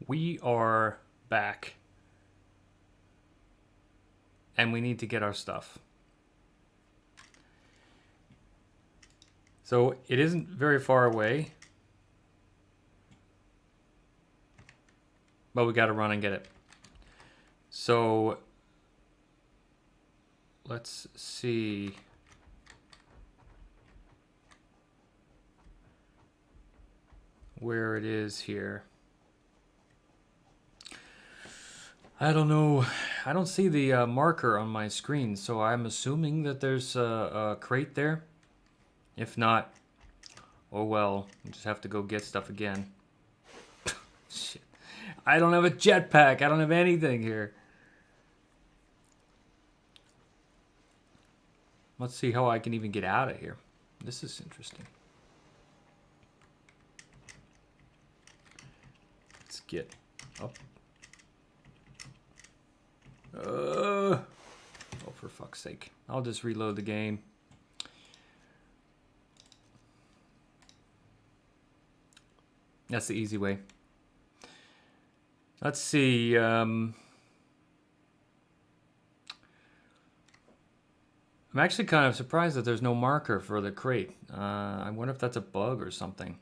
we are back. And we need to get our stuff. So it isn't very far away. But we got to run and get it. So let's see. Where it is here. I don't know. I don't see the marker on my screen, so I'm assuming that there's a crate there. If not, oh well, we'll just have to go get stuff again. Shit. I don't have a jetpack. I don't have anything here. Let's see how I can even get out of here. This is interesting. Let's get up. Oh, for fuck's sake. I'll just reload the game. That's the easy way. Let's see. I'm actually kind of surprised that there's no marker for the crate. I wonder if that's a bug or something.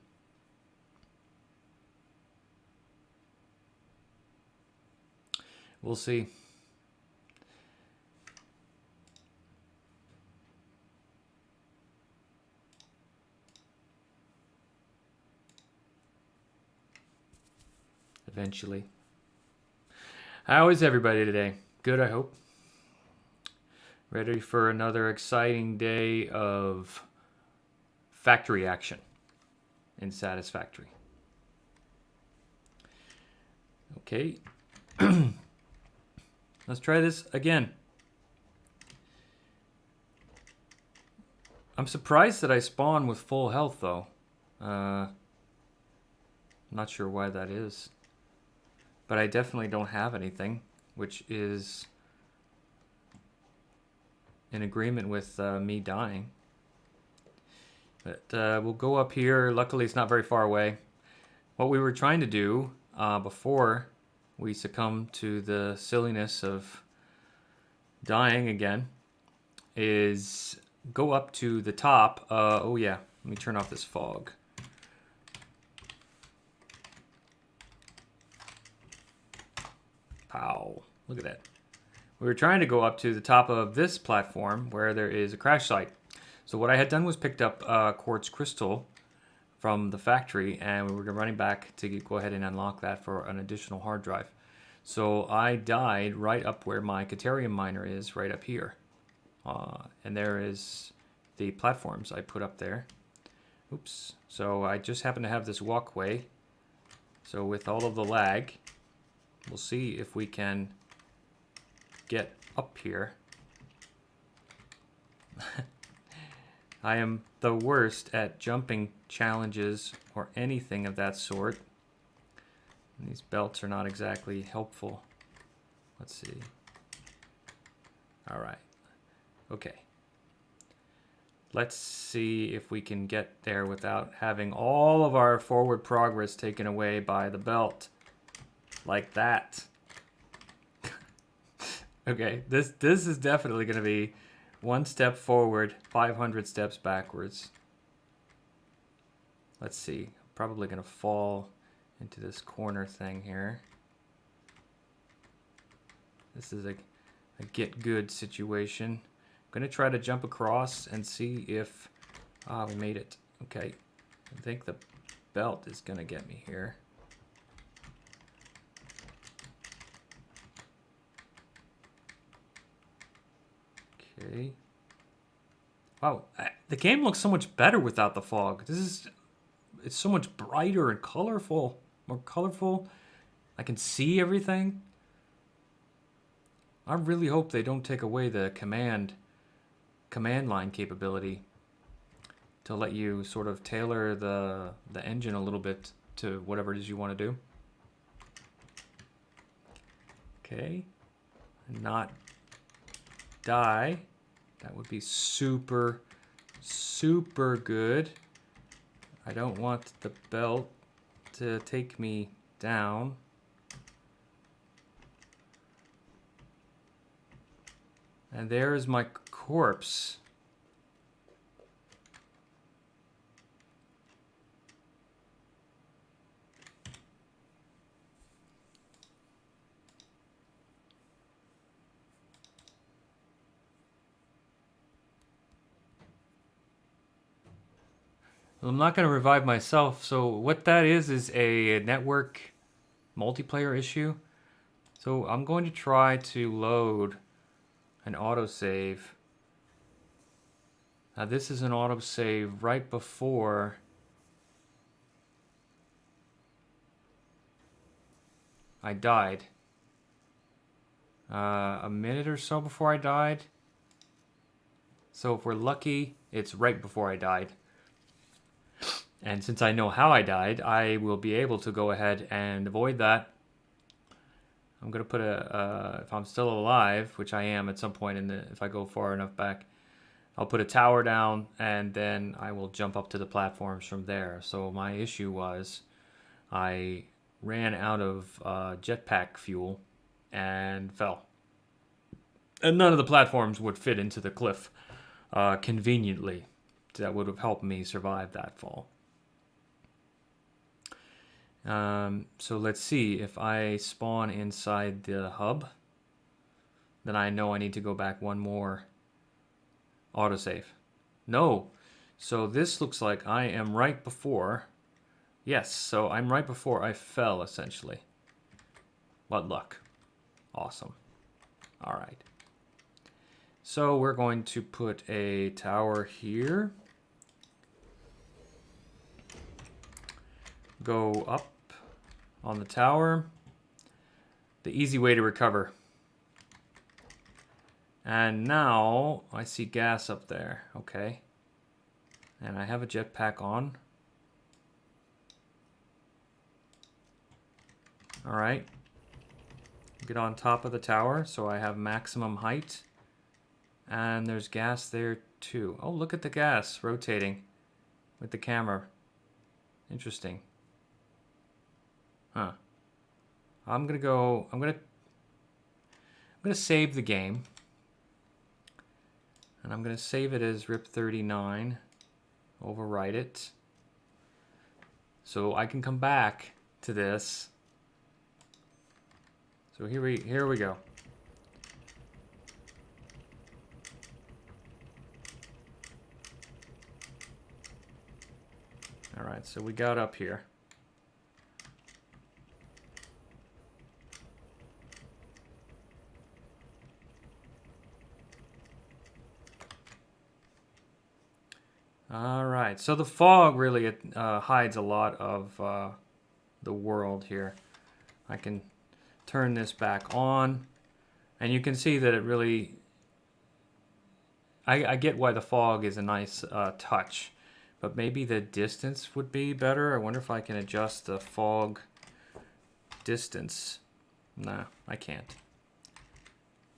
We'll see. Eventually. How is everybody today? Good, I hope. Ready for another exciting day of factory action in Satisfactory. Okay. Let's try this again. I'm surprised that I spawn with full health, though. I'm not sure why that is. But I definitely don't have anything, which is in agreement with me dying. But we'll go up here. Luckily, it's not very far away. What we were trying to do before we succumb to the silliness of dying again is go up to the top. Oh yeah, let me turn off this fog. Pow, look at that. We were trying to go up to the top of this platform where there is a crash site. So what I had done was picked up quartz crystal from the factory, and we were running back to go ahead and unlock that for an additional hard drive. So I died right up where my Caterium miner is, right up here. And there is the platforms I put up there. Oops. So I just happen to have this walkway. So with all of the lag, we'll see if we can get up here. I am the worst at jumping challenges or anything of that sort. And these belts are not exactly helpful. Let's see. All right. Okay. Let's see if we can get there without having all of our forward progress taken away by the belt. Like that. Okay, this is definitely going to be one step forward, 500 steps backwards. Let's see. Probably going to fall into this corner thing here. This is a get good situation. I'm going to try to jump across and see if... we made it. Okay. I think the belt is going to get me here. Okay. Wow, the game looks so much better without the fog. It's so much brighter and colorful, more colorful. I can see everything. I really hope they don't take away the command line capability to let you sort of tailor the engine a little bit to whatever it is you want to do. Okay. Not die. That would be super, super good. I don't want the belt to take me down. And there is my corpse. Well, I'm not going to revive myself, so what that is a network multiplayer issue. So I'm going to try to load an autosave. Now this is an autosave right before I died. A minute or so before I died. So if we're lucky, it's right before I died. And since I know how I died, I will be able to go ahead and avoid that. I'm going to put if I'm still alive, which I am at some point if I go far enough back, I'll put a tower down and then I will jump up to the platforms from there. So my issue was I ran out of jetpack fuel and fell. And none of the platforms would fit into the cliff conveniently. That would have helped me survive that fall. So let's see, if I spawn inside the hub, then I know I need to go back one more autosave. No, so this looks like I am right before, yes, so I'm right before I fell essentially. What luck. Awesome. All right. So we're going to put a tower here. Go up on the tower. The easy way to recover. And now I see gas up there. Okay. And I have a jetpack on. All right. Get on top of the tower so I have maximum height. And there's gas there too. Oh, look at the gas rotating with the camera. Interesting. Huh. I'm gonna save the game. And I'm gonna save it as RIP39. Overwrite it. So I can come back to this. So here we go. All right, so we got up here. All right, so the fog really hides a lot of the world here. I can turn this back on, and you can see that it really... I get why the fog is a nice touch, but maybe the distance would be better. I wonder if I can adjust the fog distance. Nah, I can't.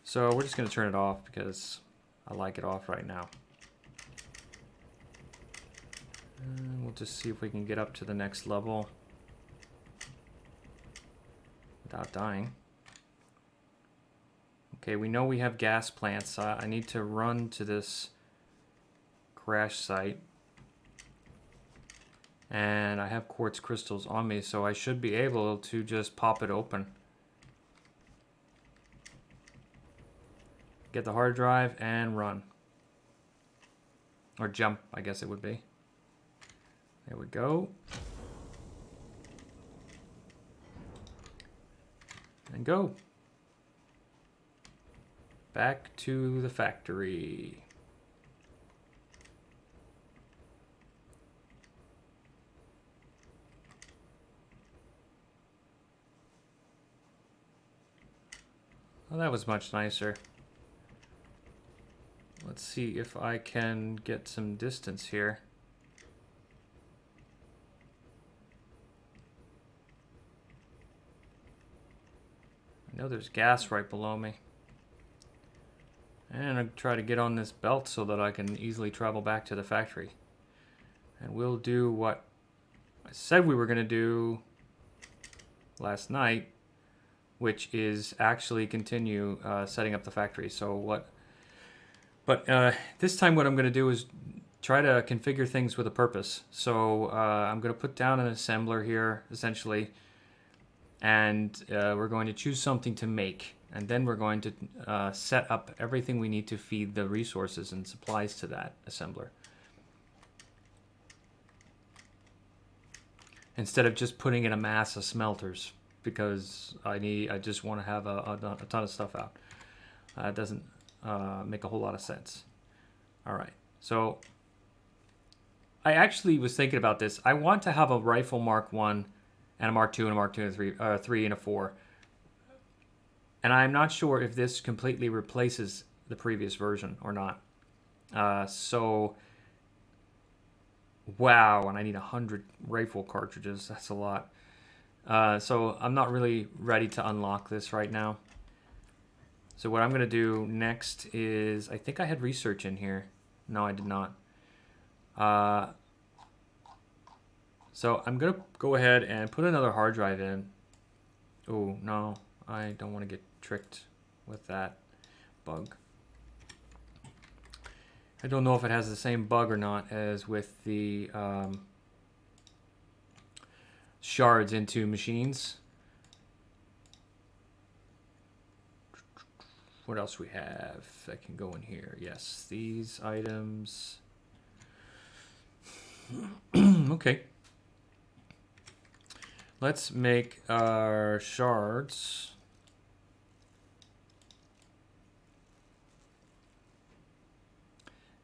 So we're just going to turn it off because I like it off right now. And we'll just see if we can get up to the next level without dying. Okay, we know we have gas plants. I need to run to this crash site. And I have quartz crystals on me, so I should be able to just pop it open. Get the hard drive and run. Or jump, I guess it would be. There we go. And go. Back to the factory. Well, that was much nicer. Let's see if I can get some distance here. I know there's gas right below me. And I'll try to get on this belt so that I can easily travel back to the factory. And we'll do what I said we were going to do last night, which is actually continue setting up the factory. So what But this time what I'm going to do is try to configure things with a purpose. So I'm going to put down an assembler here, essentially, and we're going to choose something to make. And then we're going to set up everything we need to feed the resources and supplies to that assembler. Instead of just putting in a mass of smelters, because I just want to have a ton of stuff out. It doesn't make a whole lot of sense. All right, so I actually was thinking about this. I want to have a rifle Mark 1 and a Mark 2 and a Mark 2 and a 3 and a 4. And I'm not sure if this completely replaces the previous version or not. So, wow, and I need 100 rifle cartridges. That's a lot. So I'm not really ready to unlock this right now. So what I'm going to do next is, I think I had research in here. No, I did not. So I'm going to go ahead and put another hard drive in. Oh, no, I don't want to get tricked with that bug. I don't know if it has the same bug or not as with the shards into machines. What else we have that can go in here? Yes, these items. Okay. Let's make our shards.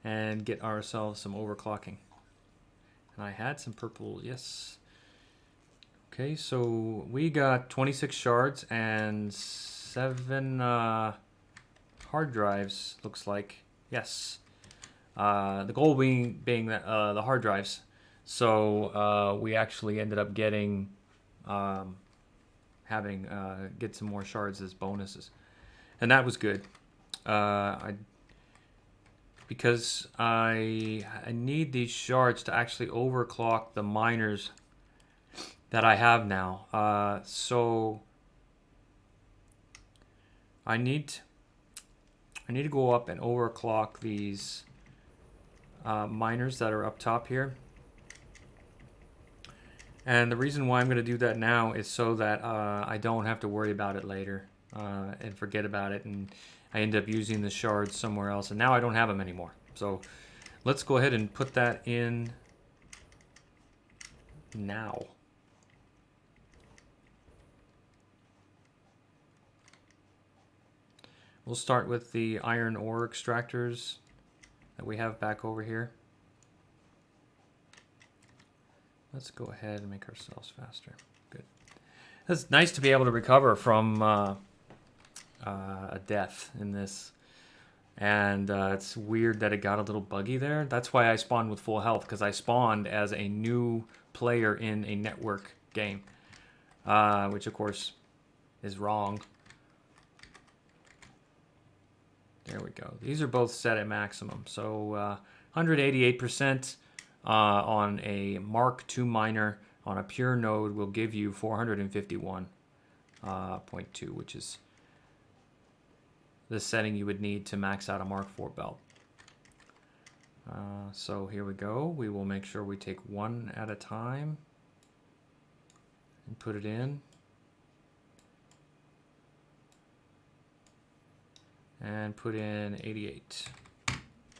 And get ourselves some overclocking. And I had some purple, yes. Okay, so we got 26 shards and 7 hard drives, looks like. Yes. The goal being that, the hard drives. So we actually ended up getting, get some more shards as bonuses. And that was good. Because I need these shards to actually overclock the miners that I have now. So I need to go up and overclock these miners that are up top here. And the reason why I'm going to do that now is so that I don't have to worry about it later and forget about it, and I end up using the shards somewhere else, and now I don't have them anymore. So let's go ahead and put that in now. We'll start with the iron ore extractors that we have back over here. Let's go ahead and make ourselves faster. Good. It's nice to be able to recover from a death in this. And it's weird that it got a little buggy there. That's why I spawned with full health, because I spawned as a new player in a network game. Which, of course, is wrong. There we go. These are both set at maximum. So 188% on a Mark II miner on a pure node will give you 451.2, which is the setting you would need to max out a Mark IV belt. So here we go. We will make sure we take one at a time and put it in. And put in 88.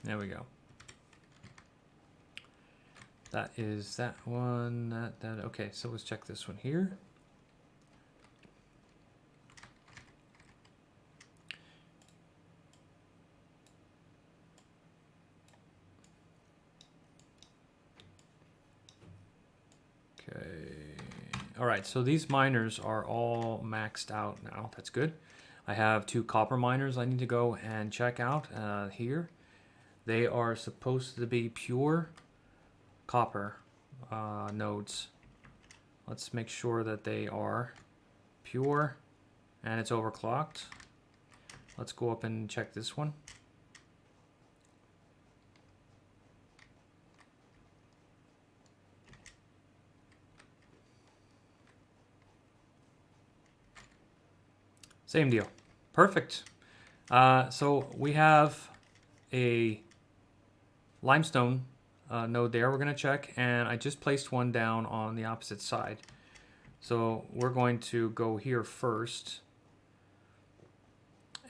There we go. That is that one. Okay, so let's check this one here. Okay. All right, so these miners are all maxed out now. That's good. I have 2 copper miners I need to go and check out here. They are supposed to be pure copper nodes. Let's make sure that they are pure and it's overclocked. Let's go up and check this one. Same deal. Perfect. So we have a limestone node there we're going to check, and I just placed one down on the opposite side. So we're going to go here first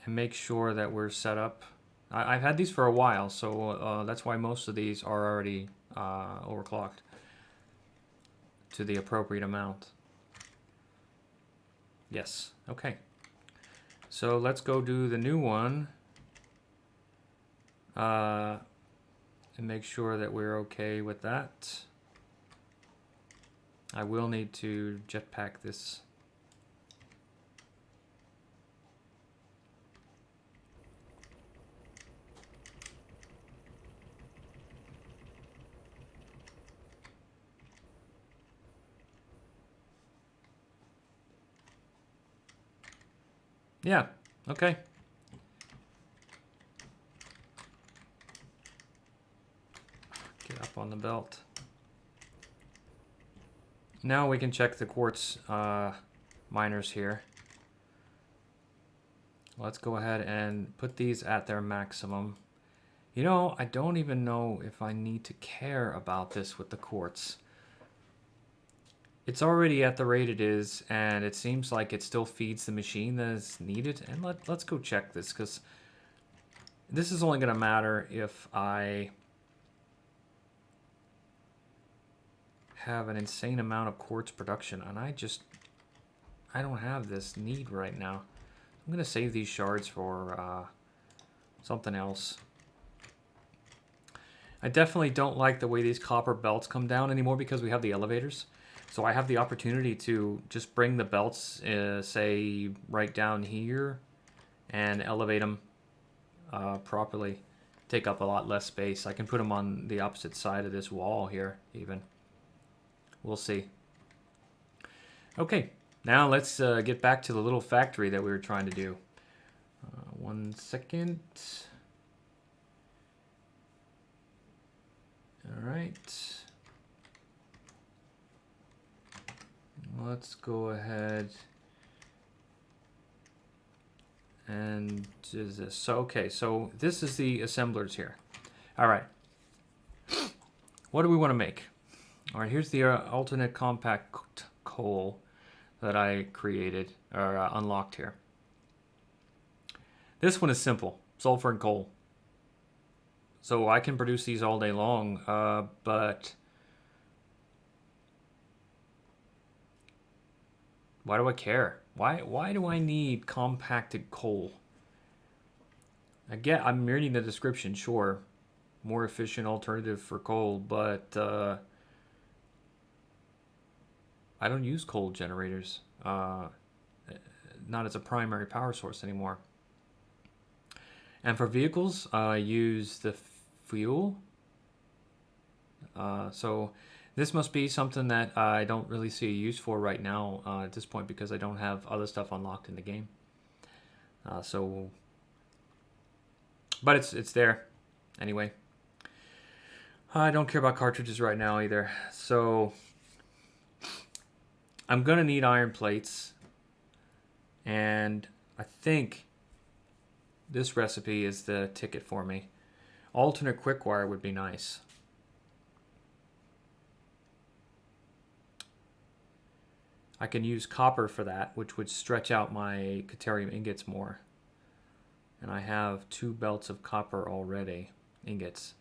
and make sure that we're set up. I've had these for a while, so that's why most of these are already overclocked to the appropriate amount. Yes, okay. So let's go do the new one and make sure that we're okay with that. I will need to jetpack this. Yeah, okay. Get up on the belt. Now we can check the quartz miners here. Let's go ahead and put these at their maximum. You know, I don't even know if I need to care about this with the quartz. It's already at the rate it is, and it seems like it still feeds the machine that is needed. And let's go check this, because this is only going to matter if I have an insane amount of quartz production, and I don't have this need right now. I'm going to save these shards for something else. I definitely don't like the way these copper belts come down anymore because we have the elevators. So I have the opportunity to just bring the belts, say, right down here and elevate them properly. Take up a lot less space. I can put them on the opposite side of this wall here, even. We'll see. Okay, now let's get back to the little factory that we were trying to do. 1 second. All right. Let's go ahead and do this. So, okay, so this is the assemblers here. All right. What do we want to make? All right, here's the alternate compact coal that I created or unlocked here. This one is simple, sulfur and coal. So I can produce these all day long, but why do I care? Why do I need compacted coal? I'm reading the description, sure. More efficient alternative for coal, but I don't use coal generators. Not as a primary power source anymore. And for vehicles, I use the fuel. So this must be something that I don't really see a use for right now at this point because I don't have other stuff unlocked in the game. But it's there anyway. I don't care about cartridges right now either. So I'm going to need iron plates. And I think this recipe is the ticket for me. Alternate quick wire would be nice. I can use copper for that, which would stretch out my Caterium ingots more. And I have 2 belts of copper already, ingots.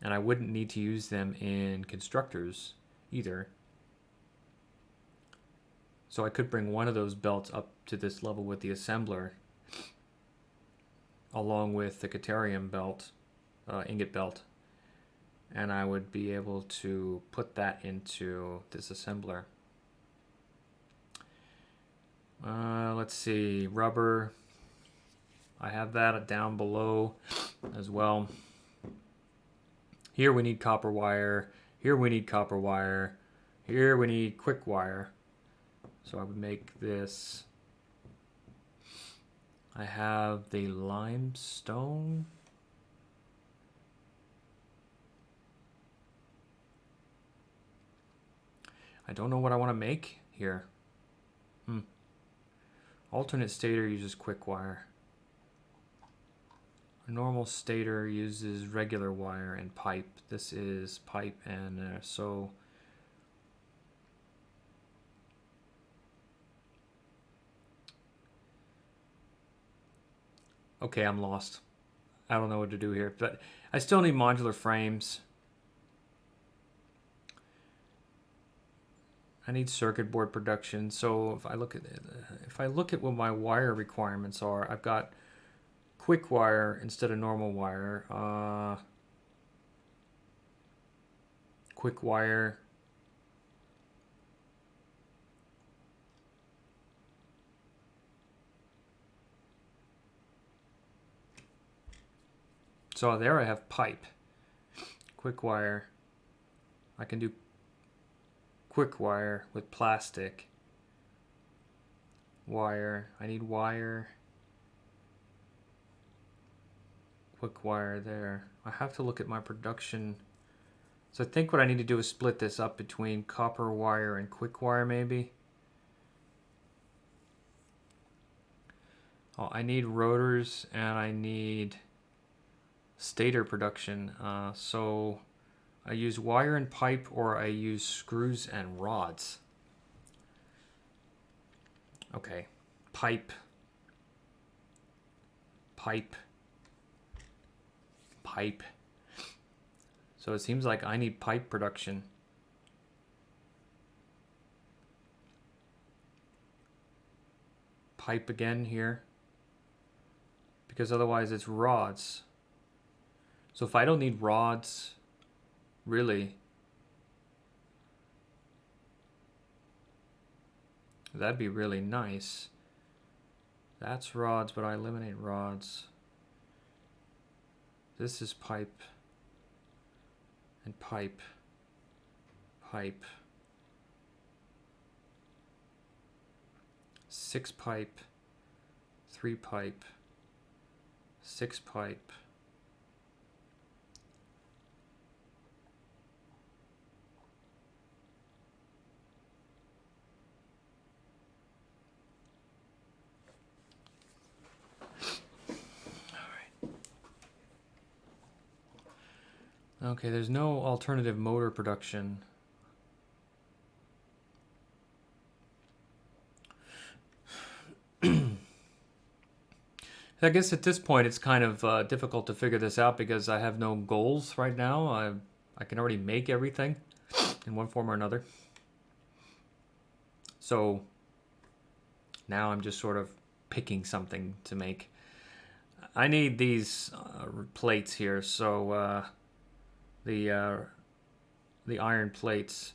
And I wouldn't need to use them in constructors either. So I could bring one of those belts up to this level with the assembler, along with the Caterium belt, ingot belt. And I would be able to put that into this assembler. Let's see, rubber. I have that down below as well. Here we need copper wire. Here we need copper wire. Here we need quick wire. So I would make this. I have the limestone. I don't know what I want to make here. Alternate stator uses quick wire. A normal stator uses regular wire and pipe. This is pipe and so... Okay, I'm lost. I don't know what to do here, but I still need modular frames. I need circuit board production. So if I look at what my wire requirements are, I've got quick wire instead of normal wire. Quick wire. So there I have pipe. Quick wire. I can do quick wire with plastic. Wire. I need wire. Quick wire there. I have to look at my production. So I think what I need to do is split this up between copper wire and quick wire maybe. Oh, I need rotors and I need stator production. So I use wire and pipe, or I use screws and rods. Okay, pipe, pipe, pipe. So it seems like I need pipe production. Pipe again here, because otherwise it's rods. So if I don't need rods, really, that'd be really nice. That's rods, but I eliminate rods. This is pipe and pipe, pipe. 6 pipe, 3 pipe, 6 pipe. Okay, there's no alternative motor production. I guess at this point it's kind of difficult to figure this out because I have no goals right now. I can already make everything in one form or another. So now I'm just sort of picking something to make. I need these plates here, so the iron plates.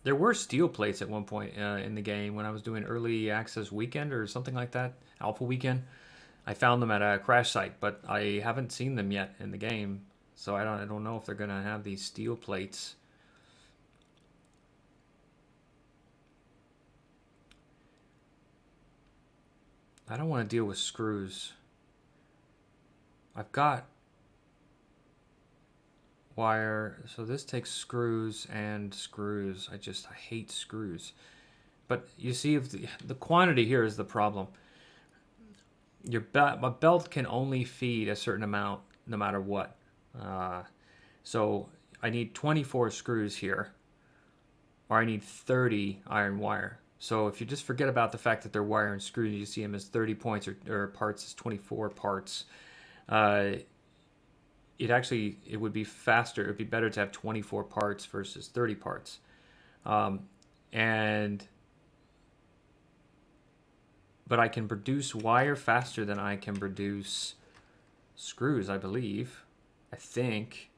There were steel plates at one point in the game when I was doing early access weekend or something like that, alpha weekend. I found them at a crash site, but I haven't seen them yet in the game, so I don't know if they're gonna have these steel plates. I don't want to deal with screws. I've got wire, so this takes screws and screws. I hate screws. But you see, if the quantity here is the problem. My belt can only feed a certain amount no matter what. So I need 24 screws here, or I need 30 iron wire. So if you just forget about the fact that they're wire and screws, you see them as 30 points or parts as 24 parts. It would be faster. It would be better to have 24 parts versus 30 parts. But I can produce wire faster than I can produce screws, I believe. I think.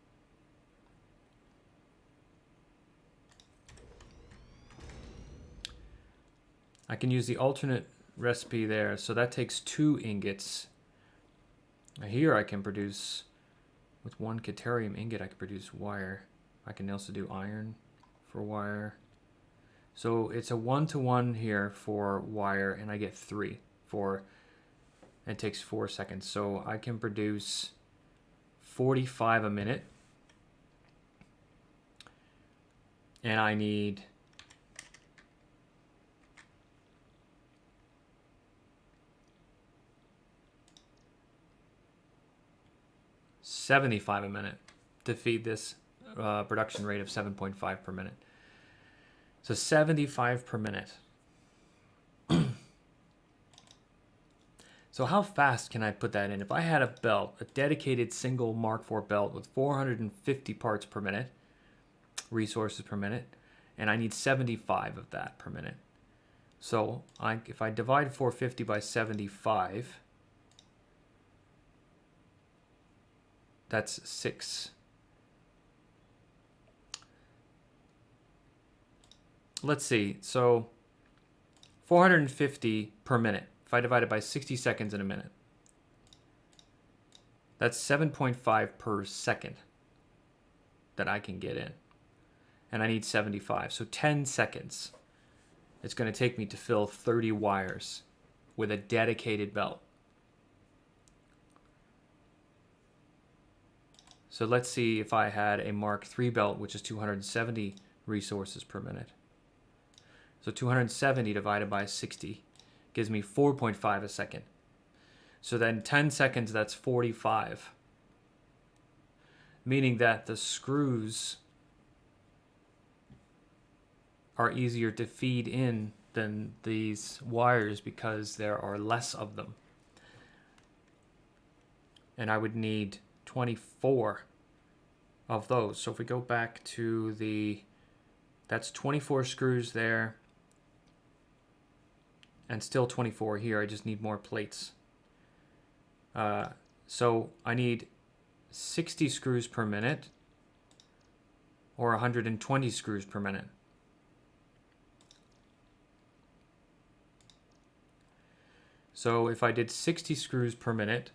I can use the alternate recipe there. So that takes 2 ingots. Here I can produce, with 1 caterium ingot, I can produce wire. I can also do iron for wire. So it's a 1-to-1 here for wire, and I get 3 for, it takes 4 seconds. So I can produce 45 a minute. And I need 75 a minute to feed this production rate of 7.5 per minute. So 75 per minute. So how fast can I put that in? If I had a belt, a dedicated single Mark IV belt with 450 parts per minute, resources per minute, and I need 75 of that per minute. So if I divide 450 by 75, that's 6. Let's see. So 450 per minute. If I divide it by 60 seconds in a minute, that's 7.5 per second that I can get in. And I need 75. So 10 seconds. It's going to take me to fill 30 wires with a dedicated belt. So let's see if I had a Mark III belt, which is 270 resources per minute. So 270 divided by 60 gives me 4.5 a second. So then 10 seconds, that's 45. Meaning that the screws are easier to feed in than these wires because there are less of them. And I would need 24 of those. So if we go back to that's 24 screws there. And still 24 here. I just need more plates. So I need 60 screws per minute or 120 screws per minute. So if I did 60 screws per minute,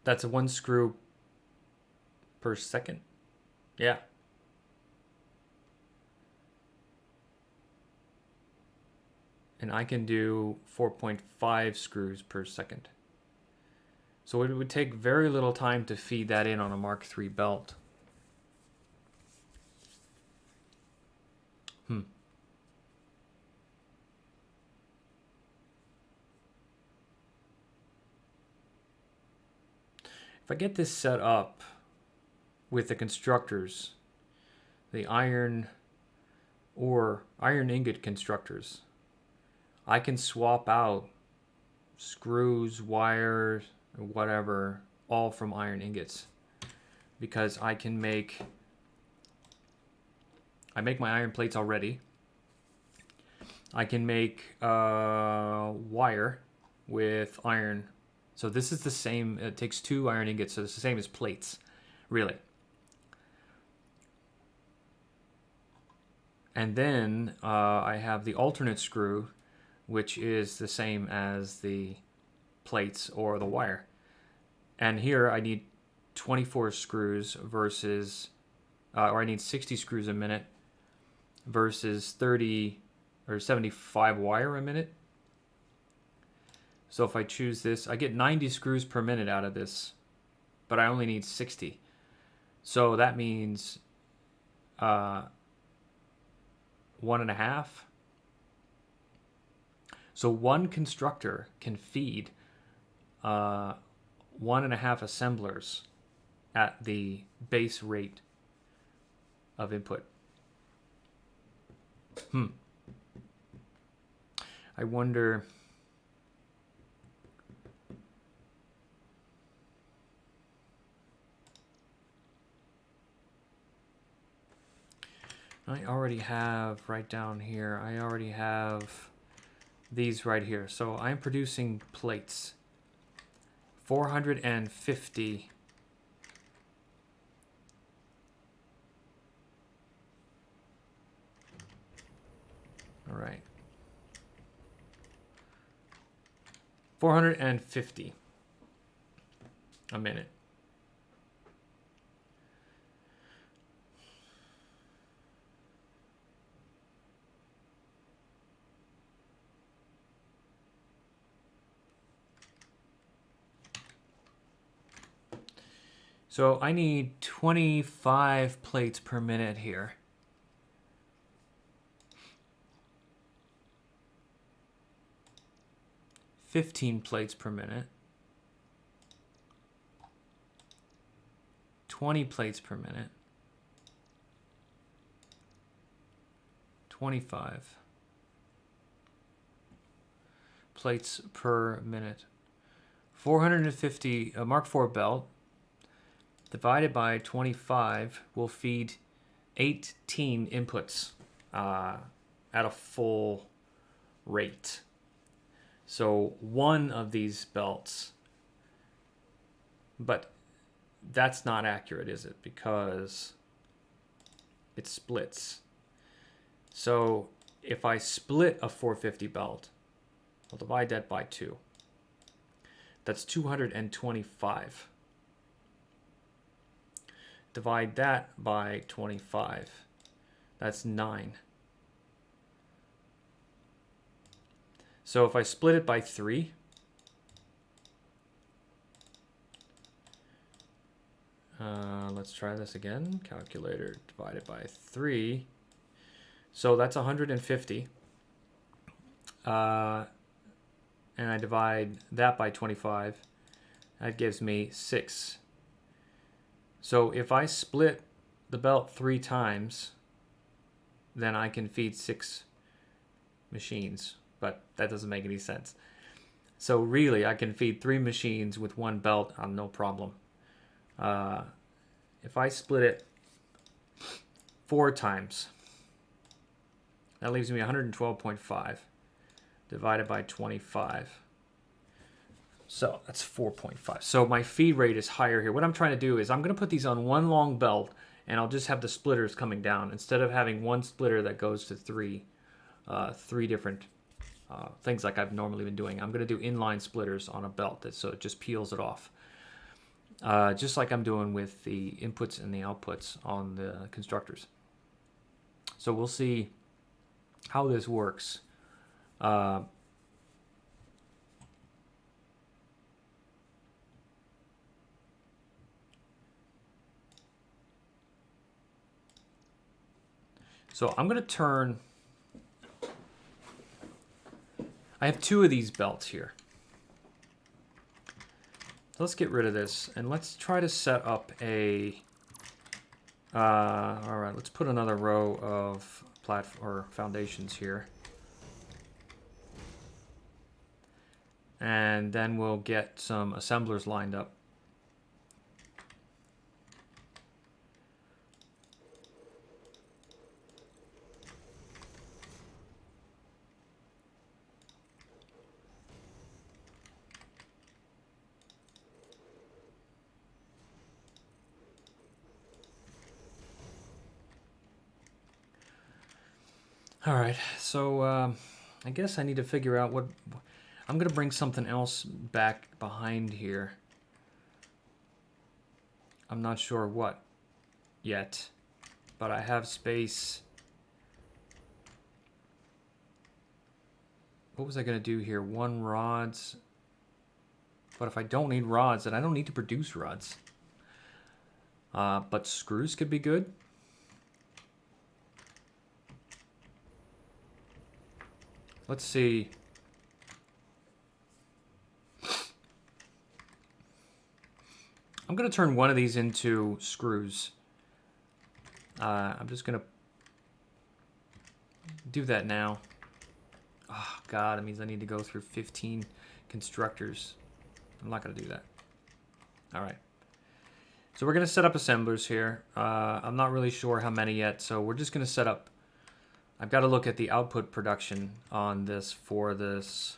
that's 1 screw per second. Yeah. And I can do 4.5 screws per second. So it would take very little time to feed that in on a Mark III belt. If I get this set up with the constructors, the iron ingot constructors, I can swap out screws, wires, or whatever, all from iron ingots, because I make my iron plates already. I can make wire with iron. So this is the same. It takes 2 iron ingots, so it's the same as plates, really. And then I have the alternate screw, which is the same as the plates or the wire. And here I need 24 screws versus, or I need 60 screws a minute versus 30 or 75 wire a minute. So if I choose this, I get 90 screws per minute out of this, but I only need 60. So that means 1.5. So one constructor can feed 1.5 assemblers at the base rate of input. I wonder... I already have right down here, I already have these right here. So I'm producing plates. 450. All right. 450 a minute. So I need 25 plates per minute here. 15 plates per minute, 20 plates per minute, 25 plates per minute. 450 Mark IV belt divided by 25 will feed 18 inputs at a full rate. So one of these belts, but that's not accurate, is it? Because it splits. So if I split a 450 belt, I'll divide that by 2. That's 225. Divide that by 25. That's 9. So if I split it by 3, let's try this again. Calculator divided by 3. So that's 150. And I divide that by 25. That gives me 6. So if I split the belt 3 times, then I can feed 6 machines. But that doesn't make any sense. So really, I can feed 3 machines with 1 belt on no problem. If I split it 4 times, that leaves me 112.5 divided by 25. So that's 4.5. So my feed rate is higher here. What I'm trying to do is I'm going to put these on one long belt, and I'll just have the splitters coming down instead of having one splitter that goes to three different things like I've normally been doing. I'm going to do inline splitters on a belt, so it just peels it off. Just like I'm doing with the inputs and the outputs on the constructors. So we'll see how this works. So I'm going to turn... I have 2 of these belts here. Let's get rid of this, and let's try to set up a... all right, let's put another row of foundations here. And then we'll get some assemblers lined up. All right, so I guess I need to figure out what... I'm going to bring something else back behind here. I'm not sure what yet, but I have space. What was I going to do here? 1 rods. But if I don't need rods, then I don't need to produce rods. But screws could be good. Let's see. I'm going to turn one of these into screws. I'm just going to do that now. Oh, God, it means I need to go through 15 constructors. I'm not going to do that. All right. So we're going to set up assemblers here. I'm not really sure how many yet, so we're just going to set up... I've got to look at the output production on this for this.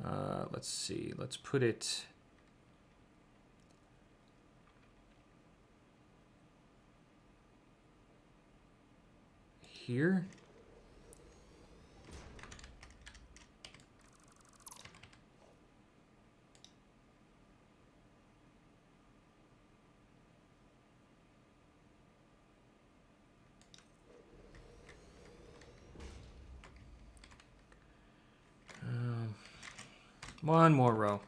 Let's see. Let's put it... here. One more row.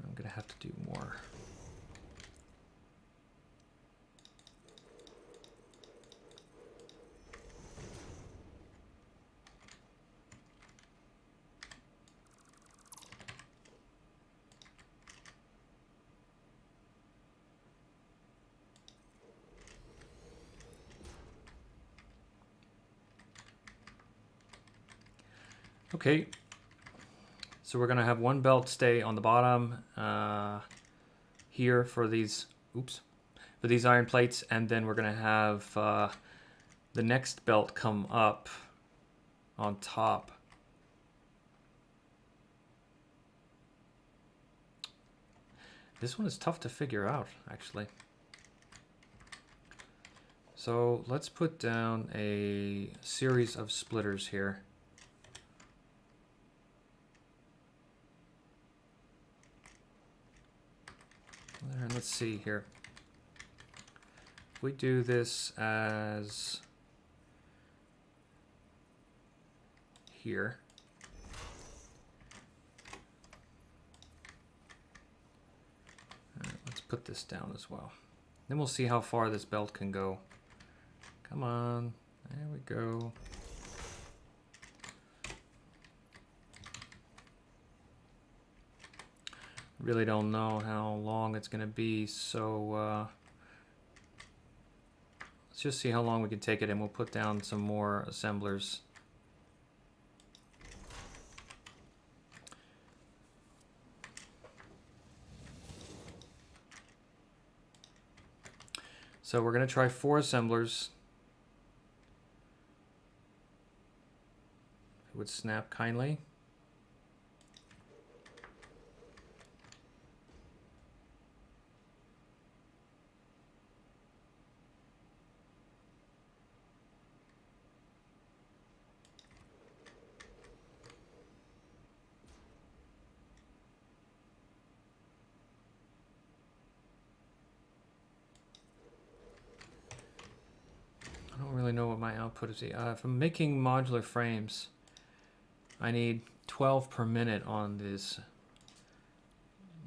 I'm gonna have to do more. Okay, so we're gonna have one belt stay on the bottom here for these, for these iron plates, and then we're gonna have the next belt come up on top. This one is tough to figure out, actually. So let's put down a series of splitters here. And let's see here. If we do this as here. Let's put this down as well. Then we'll see how far this belt can go. Come on, there we go. Really don't know how long it's gonna be, so let's just see how long we can take it, and we'll put down some more assemblers. So we're gonna try 4 assemblers. It would snap kindly. I don't really know what my output is. If I'm making modular frames, I need 12 per minute on this.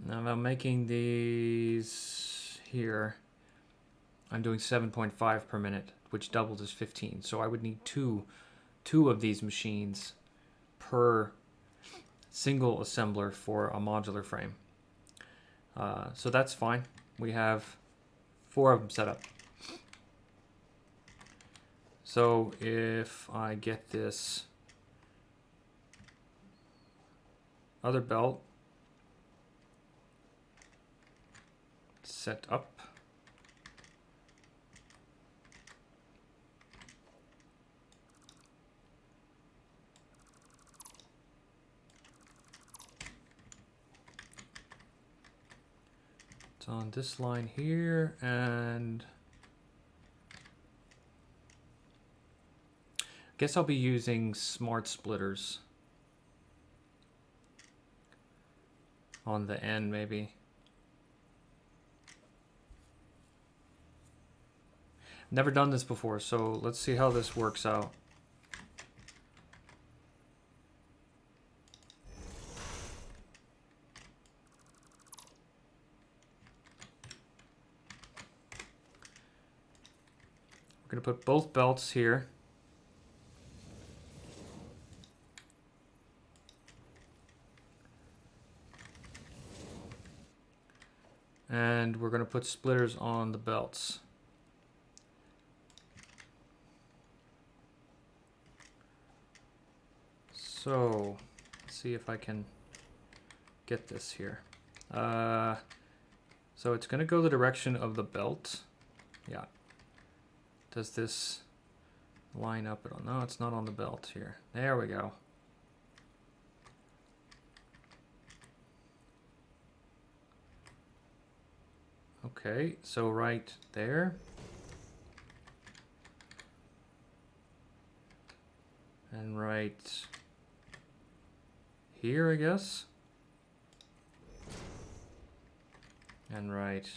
Now if I'm making these here, I'm doing 7.5 per minute, which doubles as 15. So I would need two of these machines per single assembler for a modular frame. So that's fine. We have 4 of them set up. So if I get this other belt set up, it's on this line here, and I guess I'll be using smart splitters on the end, maybe. Never done this before, so let's see how this works out. We're going to put both belts here. And we're going to put splitters on the belts. So, let's see if I can get this here. So it's going to go the direction of the belt. Yeah. Does this line up at all? No, it's not on the belt here. There we go. Okay, so right there. And right here, I guess. And right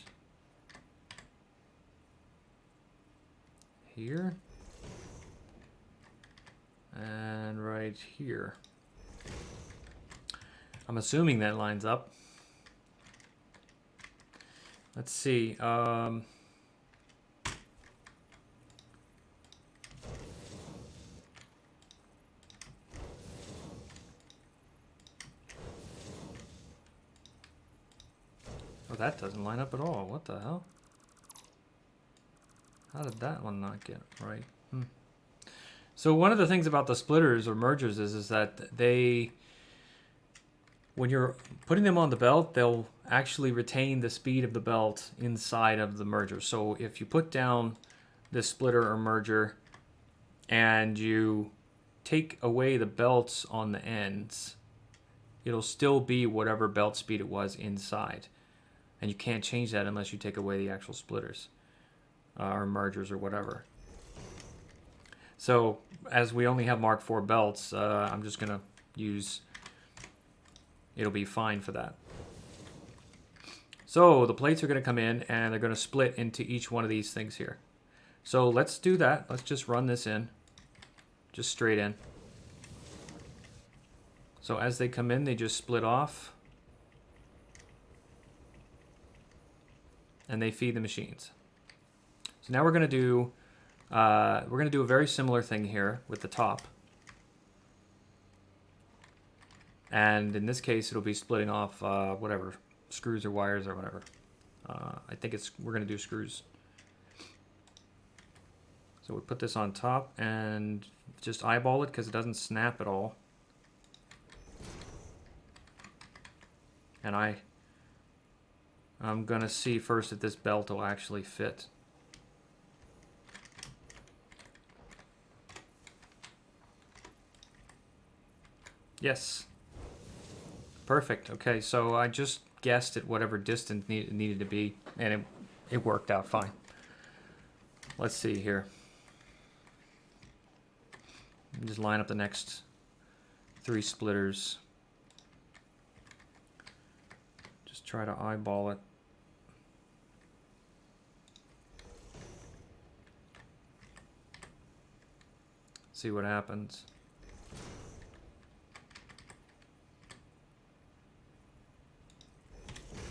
here. And right here. I'm assuming that lines up. Let's see. Oh, that doesn't line up at all. What the hell? How did that one not get right? So one of the things about the splitters or mergers is that they, when you're putting them on the belt, they'll actually retain the speed of the belt inside of the merger. So if you put down this splitter or merger and you take away the belts on the ends, it'll still be whatever belt speed it was inside. And you can't change that unless you take away the actual splitters or mergers or whatever. So as we only have Mark IV belts, I'm just going to use, it'll be fine for that. So the plates are going to come in and they're going to split into each one of these things here. So let's do that. Let's just run this in, just straight in. So as they come in, they just split off and they feed the machines. So now we're going to do a very similar thing here with the top. And in this case, it'll be splitting off whatever, screws or wires or whatever. I think we're going to do screws. So we put this on top and just eyeball it because it doesn't snap at all. And I'm going to see first if this belt will actually fit. Yes. Perfect. Okay, so I just guessed at whatever distance needed to be, and it worked out fine. Let's see here. Just line up the next 3 splitters. Just try to eyeball it. See what happens.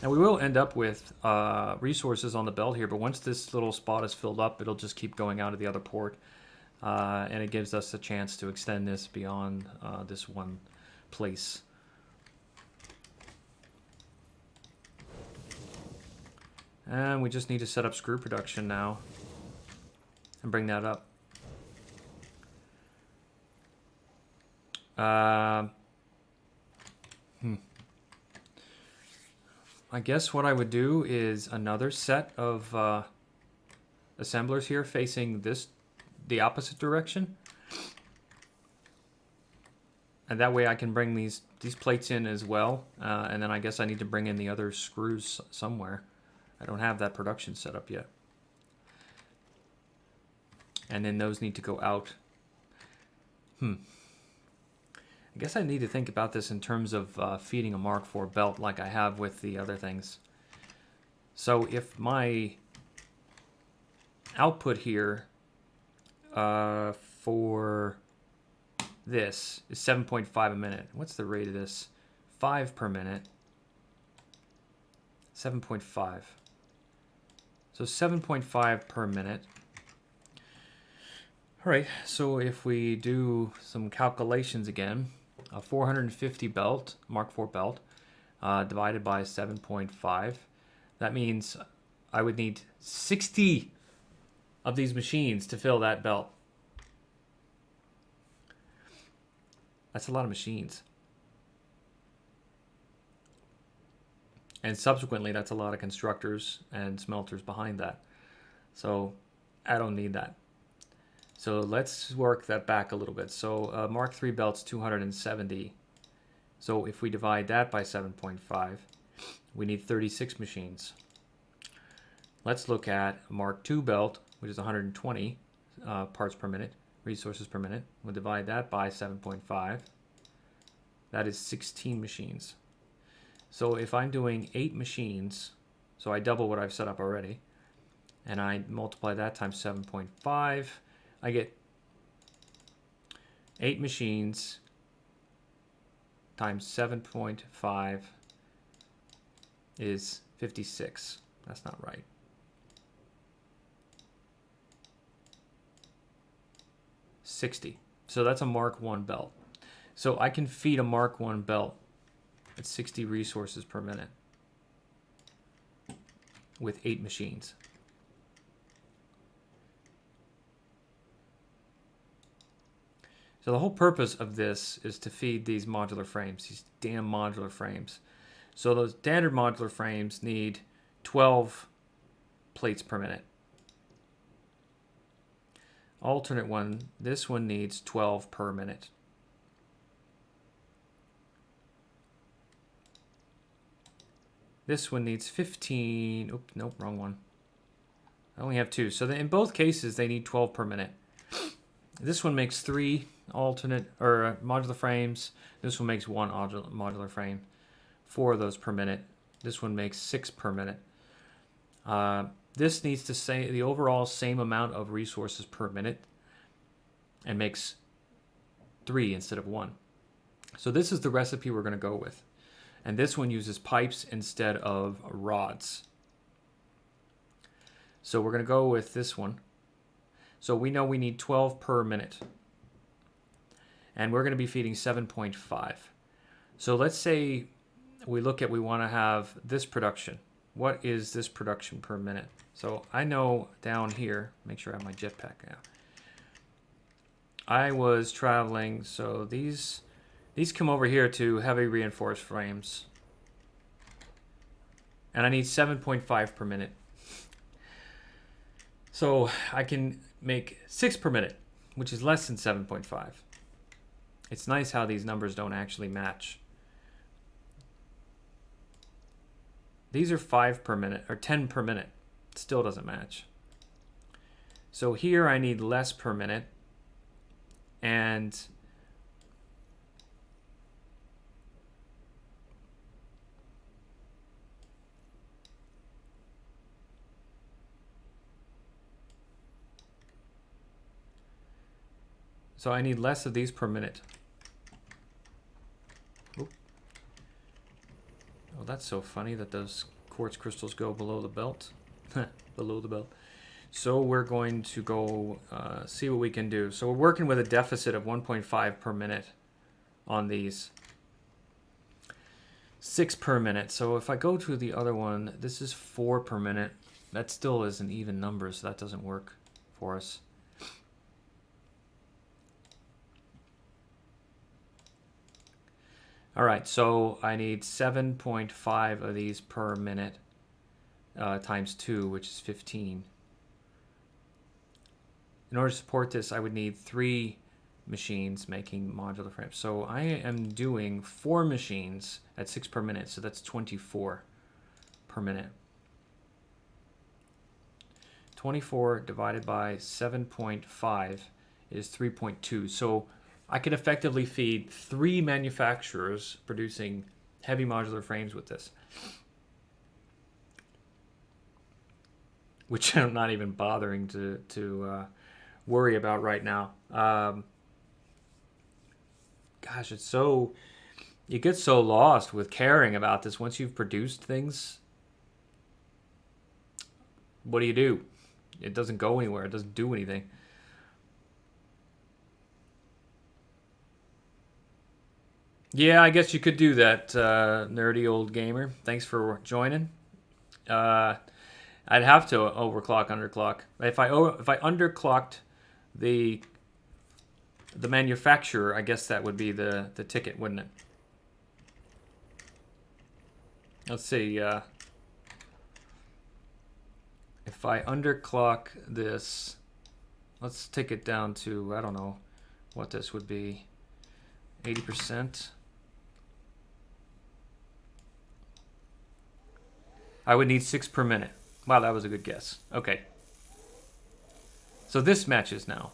Now we will end up with resources on the belt here, but once this little spot is filled up, it'll just keep going out of the other port. And it gives us a chance to extend this beyond this one place. And we just need to set up screw production now and bring that up. I guess what I would do is another set of assemblers here facing the opposite direction. And that way I can bring these plates in as well. And then I guess I need to bring in the other screws somewhere. I don't have that production set up yet. And then those need to go out. I guess I need to think about this in terms of feeding a Mark IV belt like I have with the other things. So if my output here for this is 7.5 a minute. What's the rate of this? 5 per minute. 7.5. So 7.5 per minute. All right, so if we do some calculations again, a 450 belt, Mark IV belt, divided by 7.5, that means I would need 60 of these machines to fill that belt. That's a lot of machines. And subsequently, that's a lot of constructors and smelters behind that. So I don't need that. So let's work that back a little bit. So Mark III belt's 270. So if we divide that by 7.5, we need 36 machines. Let's look at Mark II belt, which is 120 parts per minute, resources per minute. We'll divide that by 7.5. That is 16 machines. So if I'm doing 8 machines, so I double what I've set up already, and I multiply that times 7.5, I get 8 machines times 7.5 is 56. That's not right. $60. So that's a Mark I belt. So I can feed a Mark I belt at 60 resources per minute with 8 machines. So the whole purpose of this is to feed these modular frames, these damn modular frames. So those standard modular frames need 12 plates per minute. Alternate one, this one needs 12 per minute. This one needs 15. Oops, nope, wrong one. I only have 2. So in both cases, they need 12 per minute. This one makes 3 alternate or modular frames. This one makes 1 modular frame. 4 of those per minute. This one makes 6 per minute. This needs to say the overall same amount of resources per minute and makes 3 instead of 1. So this is the recipe we're going to go with. And this one uses pipes instead of rods. So we're going to go with this one. So we know we need 12 per minute. And we're going to be feeding 7.5. So let's say we want to have this production. What is this production per minute? So I know down here, make sure I have my jetpack now. I was traveling, so these come over here to heavy reinforced frames. And I need 7.5 per minute. So I can make 6 per minute, which is less than 7.5. It's nice how these numbers don't actually match. These are 5 per minute, or 10 per minute. It still doesn't match. So here I need less per minute. And so I need less of these per minute. Oop. Oh, that's so funny that those quartz crystals go below the belt. Below the belt. So we're going to go see what we can do. So we're working with a deficit of 1.5 per minute on these. 6 per minute. So if I go to the other one, this is 4 per minute. That still is an even number, so that doesn't work for us. All right, so I need 7.5 of these per minute times 2, which is 15. In order to support this, I would need 3 machines making modular frames. So I am doing 4 machines at 6 per minute, so that's 24 per minute. 24 divided by 7.5 is 3.2. So I could effectively feed 3 manufacturers producing heavy modular frames with this, which I'm not even bothering to worry about right now. Gosh, it's so, you get so lost with caring about this. Once you've produced things, what do? It doesn't go anywhere. It doesn't do anything. Yeah, I guess you could do that, nerdy old gamer. Thanks for joining. I'd have to overclock, underclock. If I underclocked the manufacturer, I guess that would be the ticket, wouldn't it? Let's see. If I underclock this, let's take it down to, I don't know what this would be, 80%. I would need 6 per minute. Wow, that was a good guess. Okay. So this matches now.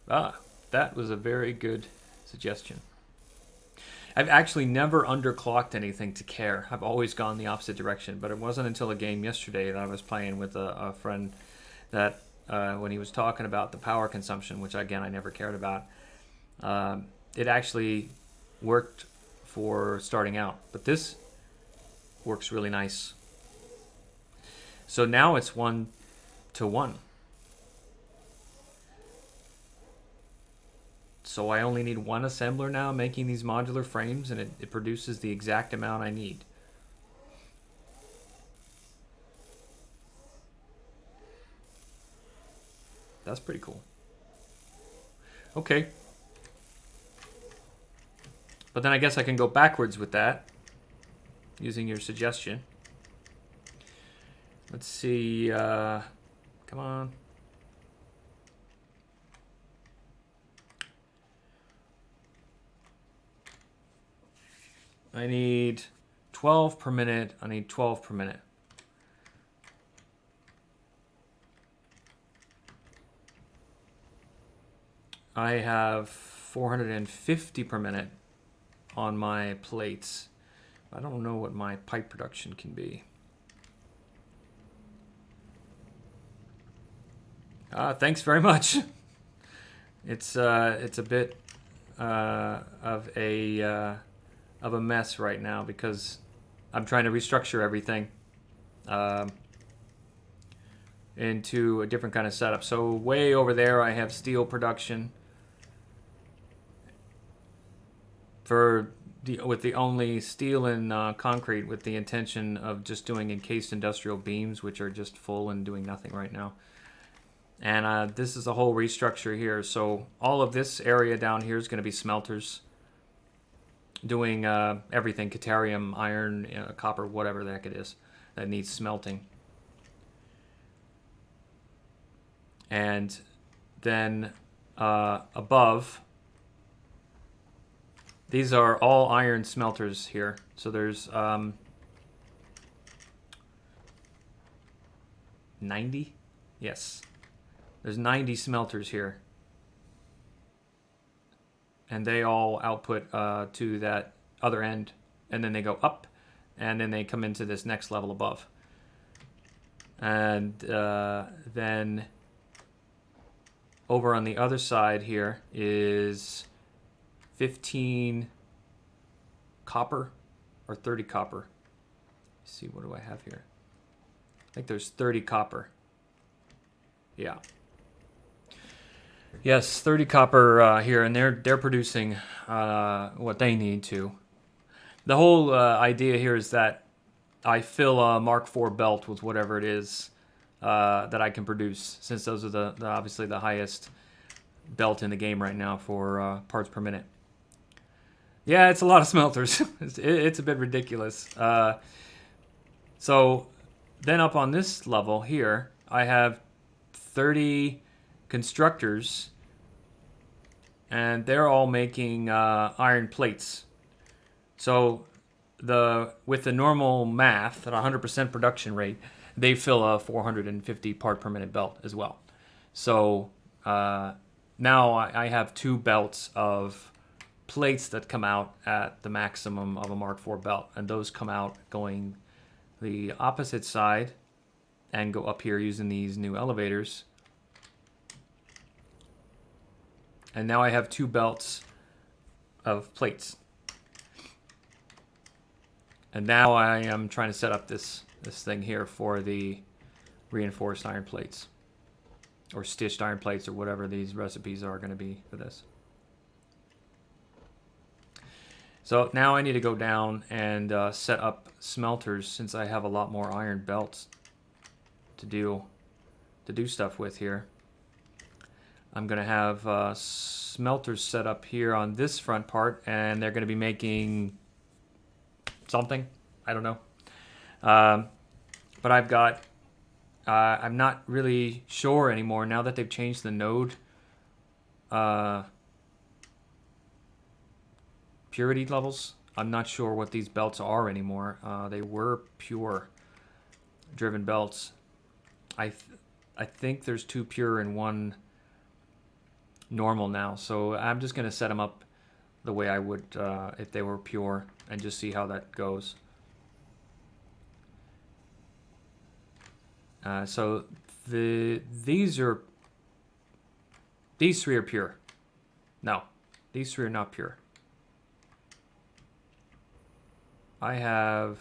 Ah, that was a very good suggestion. I've actually never underclocked anything to care. I've always gone the opposite direction, but it wasn't until a game yesterday that I was playing with a friend that when he was talking about the power consumption, which again I never cared about, it actually worked for starting out. But this works really nice. So now it's 1 to 1. So I only need 1 assembler now making these modular frames, and it produces the exact amount I need. That's pretty cool. Okay. But then I guess I can go backwards with that, using your suggestion. Let's see. Come on. I need 12 per minute. I need 12 per minute. I have 450 per minute on my plates. I don't know what my pipe production can be. Thanks very much. It's a bit of a mess right now because I'm trying to restructure everything into a different kind of setup. So way over there, I have steel production with the only steel and concrete, with the intention of just doing encased industrial beams, which are just full and doing nothing right now. And this is a whole restructure here. So all of this area down here is going to be smelters, doing everything, Caterium, iron, copper, whatever the heck it is that needs smelting. And then above, these are all iron smelters here. So there's 90? Yes. There's 90 smelters here. And they all output to that other end. And then they go up. And then they come into this next level above. And then over on the other side here is 15 copper or 30 copper. Let's see, what do I have here? I think there's 30 copper. Yeah. Yes, 30 copper here, and they're producing what they need to. The whole idea here is that I fill a Mark IV belt with whatever it is that I can produce, since those are the obviously the highest belt in the game right now for parts per minute. Yeah, it's a lot of smelters. It's a bit ridiculous. So then up on this level here, I have 30 constructors, and they're all making iron plates. So with the normal math at 100% production rate, they fill a 450 part per minute belt as well. So now I have 2 belts of plates that come out at the maximum of a Mark IV belt, and those come out going the opposite side and go up here using these new elevators. And now I have 2 belts of plates. And now I am trying to set up this thing here for the reinforced iron plates, or stitched iron plates, or whatever these recipes are going to be for this. So now I need to go down and set up smelters, since I have a lot more iron belts to do stuff with here. I'm going to have smelters set up here on this front part, and they're going to be making something. I don't know. But I've got, I'm not really sure anymore now that they've changed the node purity levels. I'm not sure what these belts are anymore. They were pure driven belts. I think there's 2 pure and 1 normal now. So I'm just going to set them up the way I would if they were pure, and just see how that goes. So these 3 are pure. No, these 3 are not pure. I have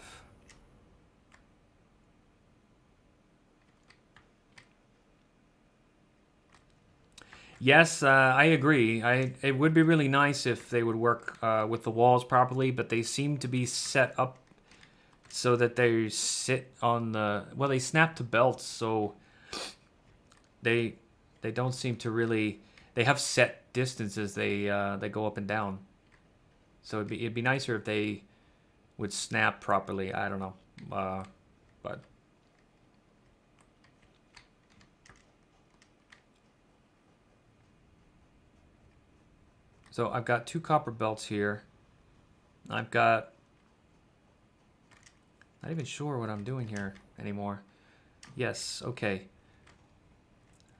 yes, I agree. It would be really nice if they would work with the walls properly, but they seem to be set up so that they sit on the, well, they snap to belts, so they don't seem to really, they have set distances they go up and down. So it'd be nicer if they would snap properly. I don't know, but so I've got 2 copper belts here. I've got, not even sure what I'm doing here anymore. Yes, okay.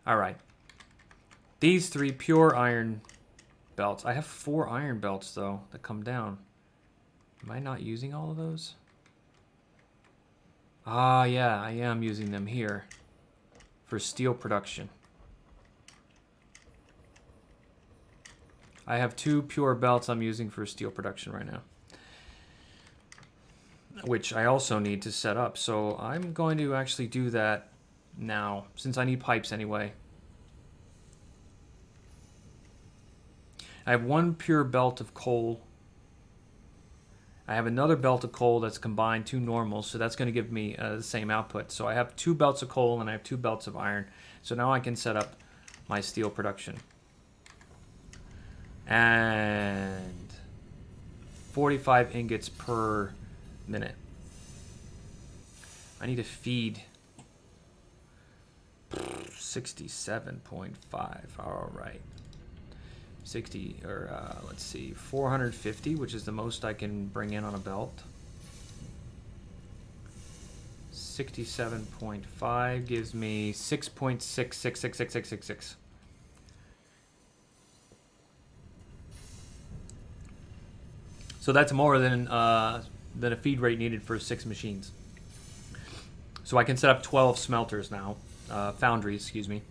All right. These 3 pure iron belts. I have 4 iron belts though that come down. Am I not using all of those? Ah, yeah, I am using them here for steel production. I have 2 pure belts I'm using for steel production right now, which I also need to set up. So I'm going to actually do that now, since I need pipes anyway. I have 1 pure belt of coal. I have another belt of coal that's combined 2 normals, so that's going to give me the same output. So I have 2 belts of coal and I have 2 belts of iron. So now I can set up my steel production. And 45 ingots per minute. I need to feed 67.5. All right. 60, or let's see, 450, which is the most I can bring in on a belt. 67.5 gives me 6.66666666. So that's more than a feed rate needed for 6 machines. So I can set up 12 smelters now, foundries, excuse me.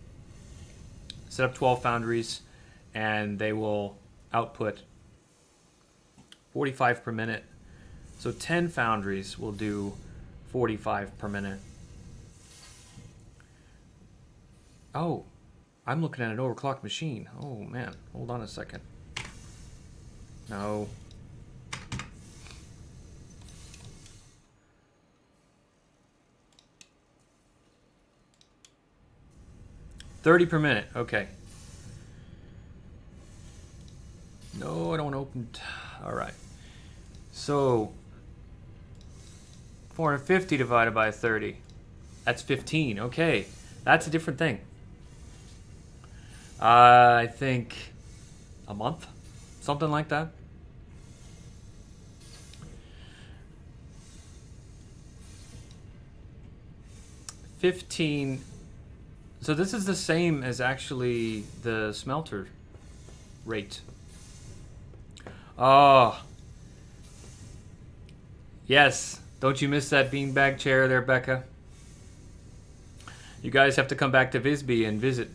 Set up 12 foundries, and they will output 45 per minute. So 10 foundries will do 45 per minute. Oh, I'm looking at an overclocked machine. Oh man, hold on a second. No. $30 per minute, okay. No, I don't want to open. All right. So 450 divided by 30. That's 15. Okay. That's a different thing. I think a month, something like that. $15. So this is the same as actually the smelter rate. Oh. Yes. Don't you miss that beanbag chair there, Becca? You guys have to come back to Visby and visit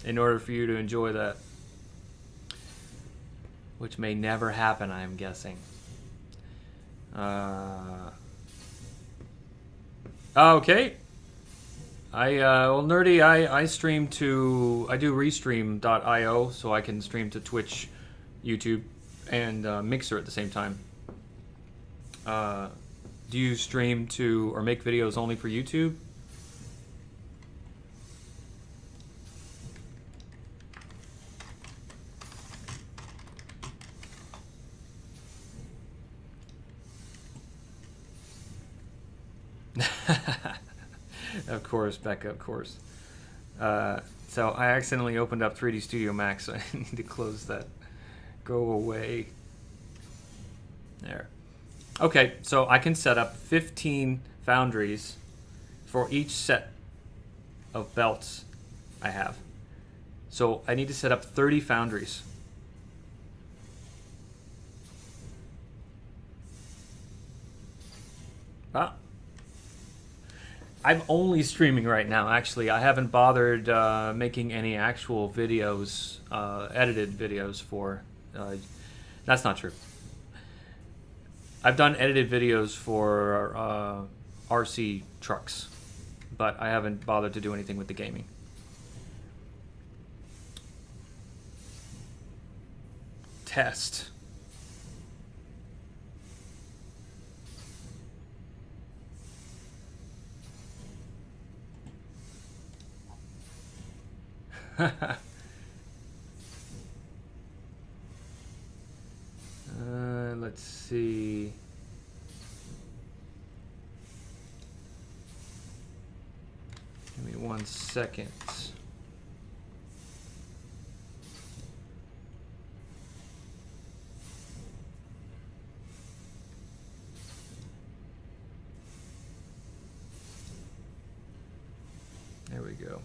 in order for you to enjoy that. Which may never happen, I'm guessing. Okay. Well, Nerdy, I stream to, I do restream.io, so I can stream to Twitch, YouTube, and Mixer at the same time. Do you stream to, or make videos only for YouTube? Of course, Becca, of course. So I accidentally opened up 3D Studio Max, so I need to close that. Go away. There. Okay, so I can set up 15 foundries for each set of belts I have. So I need to set up 30 foundries. I'm only streaming right now, actually. I haven't bothered making any actual videos, edited videos for... that's not true. I've done edited videos for RC trucks, but I haven't bothered to do anything with the gaming. Test. see. Give me 1 second. There we go.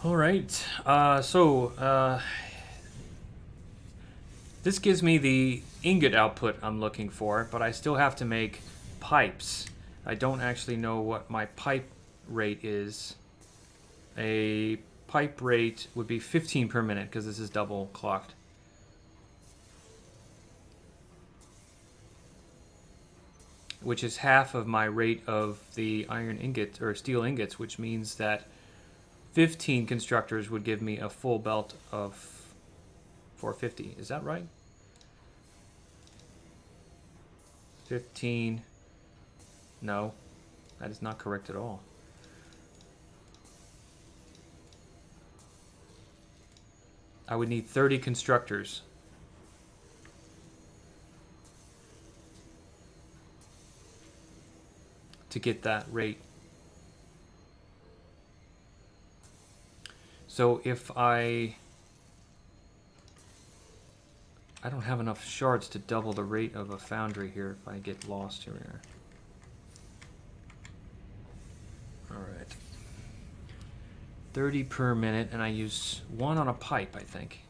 All right. This gives me the ingot output I'm looking for, but I still have to make pipes. I don't actually know what my pipe rate is. A pipe rate would be 15 per minute because this is double clocked. Which is half of my rate of the iron ingot or steel ingots, which means that 15 constructors would give me a full belt of 450. Is that right? 15. No, that is not correct at all. I would need 30 constructors. To get that rate. So if I don't have enough shards to double the rate of a foundry here if I get lost here. Alright. 30 per minute, and I use 1 on a pipe, I think.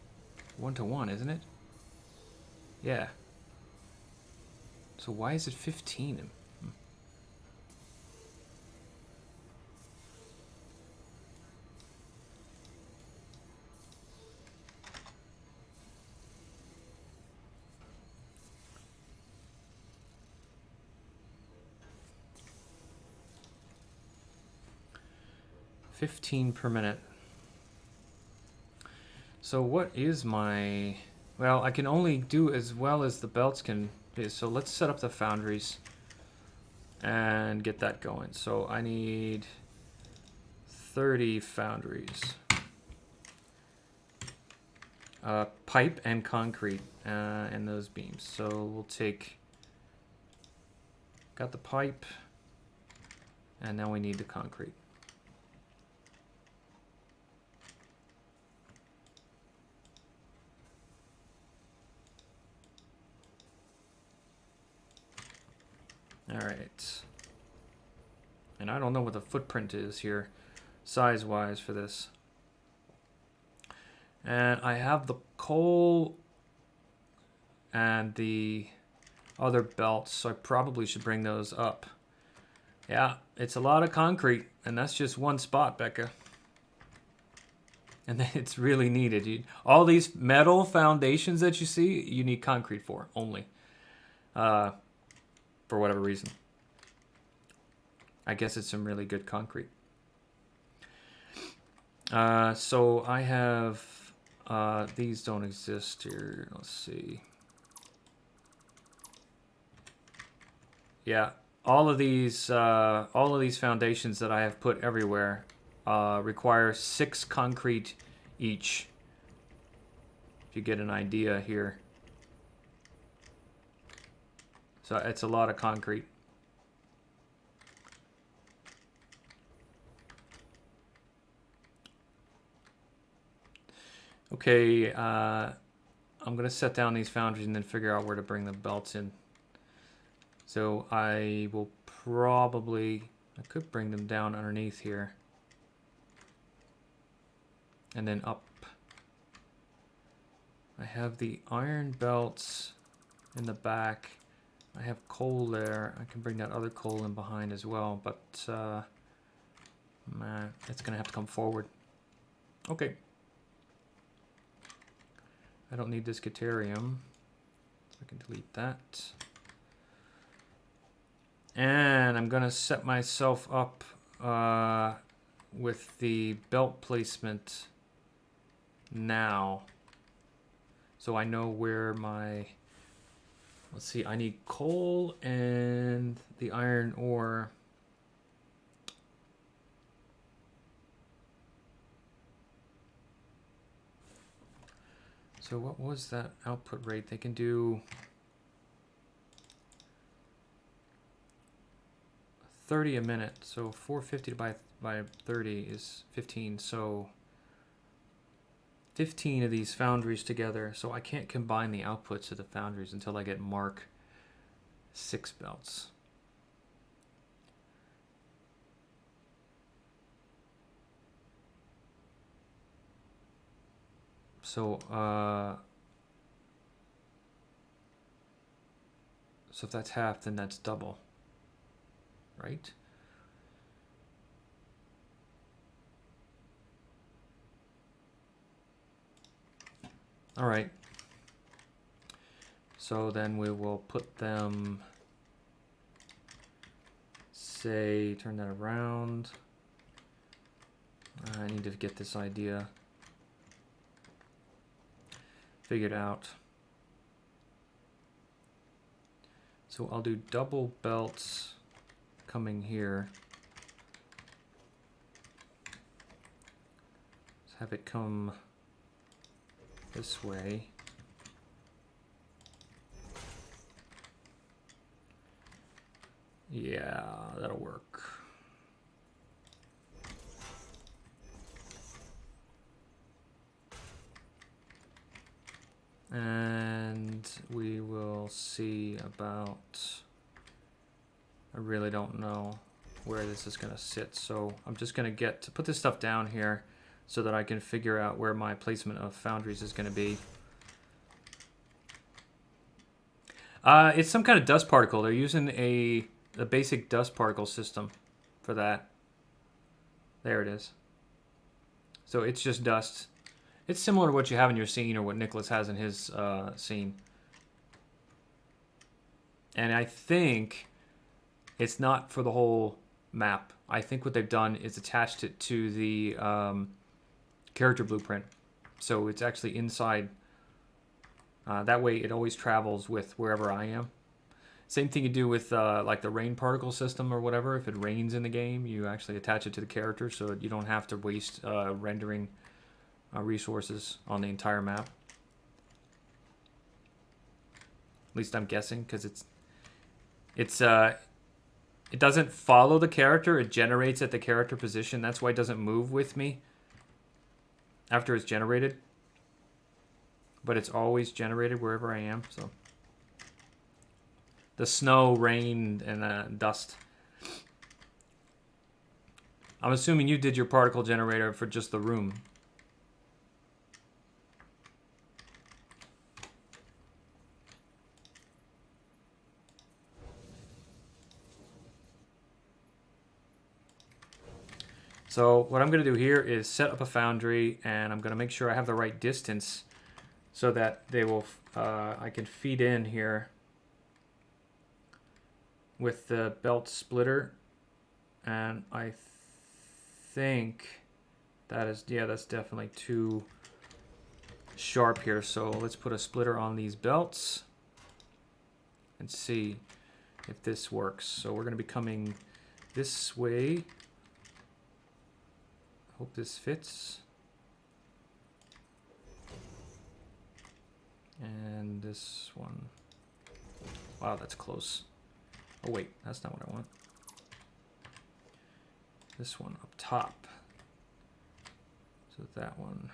1 to 1, isn't it? Yeah. So why is it 15? 15 per minute. So what is my... Well, I can only do as well as the belts can do. So let's set up the foundries and get that going. So I need 30 foundries. Pipe and concrete and those beams. So we'll take... Got the pipe, and now we need the concrete. All right. And I don't know what the footprint is here, size-wise, for this. And I have the coal and the other belts, so I probably should bring those up. Yeah, it's a lot of concrete, and that's just one spot, Becca. And it's really needed. All these metal foundations that you see, you need concrete for, only. For whatever reason. I guess it's some really good concrete. So I have... these don't exist here. Let's see. Yeah, all of these foundations that I have put everywhere require 6 concrete each. If you get an idea here. So it's a lot of concrete. Okay, I'm gonna set down these foundries and then figure out where to bring the belts in. So I will probably, I could bring them down underneath here. And then up. I have the iron belts in the back. I have coal there. I can bring that other coal in behind as well, but man, it's gonna have to come forward. Okay. I don't need this Caterium. I can delete that. And I'm gonna set myself up with the belt placement now. So I know where my... Let's see, I need coal and the iron ore. So what was that output rate? They can do 30 a minute. So 450 by 30 is 15. So 15 of these foundries together. So I can't combine the outputs of the foundries until I get Mark 6 belts. So so if that's half, then that's double, right? All right. So then we will put them, say, turn that around. I need to get this idea figured out. So I'll do double belts coming here. Let's have it come this way. Yeah, that'll work. And we will see about, I really don't know where this is gonna sit. So I'm just gonna get to put this stuff down here so that I can figure out where my placement of foundries is gonna be. It's some kind of dust particle. They're using a basic dust particle system for that. There it is. So it's just dust. It's similar to what you have in your scene or what Nicholas has in his scene. And I think it's not for the whole map. I think what they've done is attached it to the character blueprint. So it's actually inside. That way it always travels with wherever I am. Same thing you do with like the rain particle system or whatever. If it rains in the game, you actually attach it to the character so that you don't have to waste rendering resources on the entire map. At least I'm guessing, because it doesn't follow the character. It generates at the character position. That's why it doesn't move with me after it's generated. But it's always generated wherever I am. So the snow, rain, and dust. I'm assuming you did your particle generator for just the room. So what I'm going to do here is set up a foundry, and I'm going to make sure I have the right distance so that they will I can feed in here with the belt splitter. And I think that is, yeah, that's definitely too sharp here. So let's put a splitter on these belts and see if this works. So we're going to be coming this way. Hope this fits. And this one. Wow, that's close. Oh wait, that's not what I want. This one up top. So that one.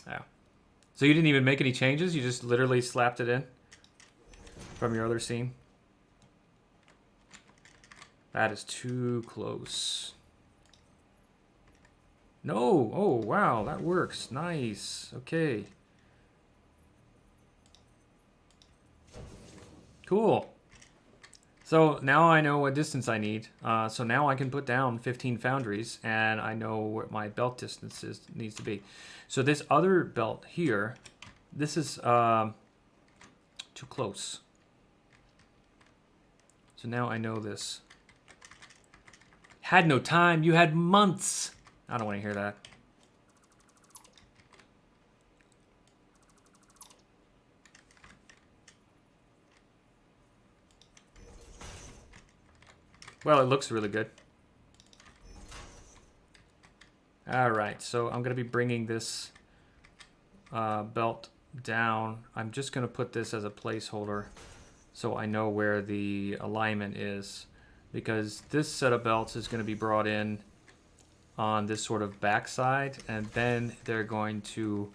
Yeah. So you didn't even make any changes? You just literally slapped it in from your other scene? That is too close. No! Oh, wow, that works. Nice. Okay. Cool. So now I know what distance I need. So now I can put down 15 foundries, and I know what my belt distance needs to be. So this other belt here, this is too close. So now I know this. Had no time. You had months. I don't want to hear that. Well, it looks really good. All right, so I'm going to be bringing this belt down, I'm just going to put this as a placeholder so I know where the alignment is, because this set of belts is going to be brought in on this sort of backside, and then they're going to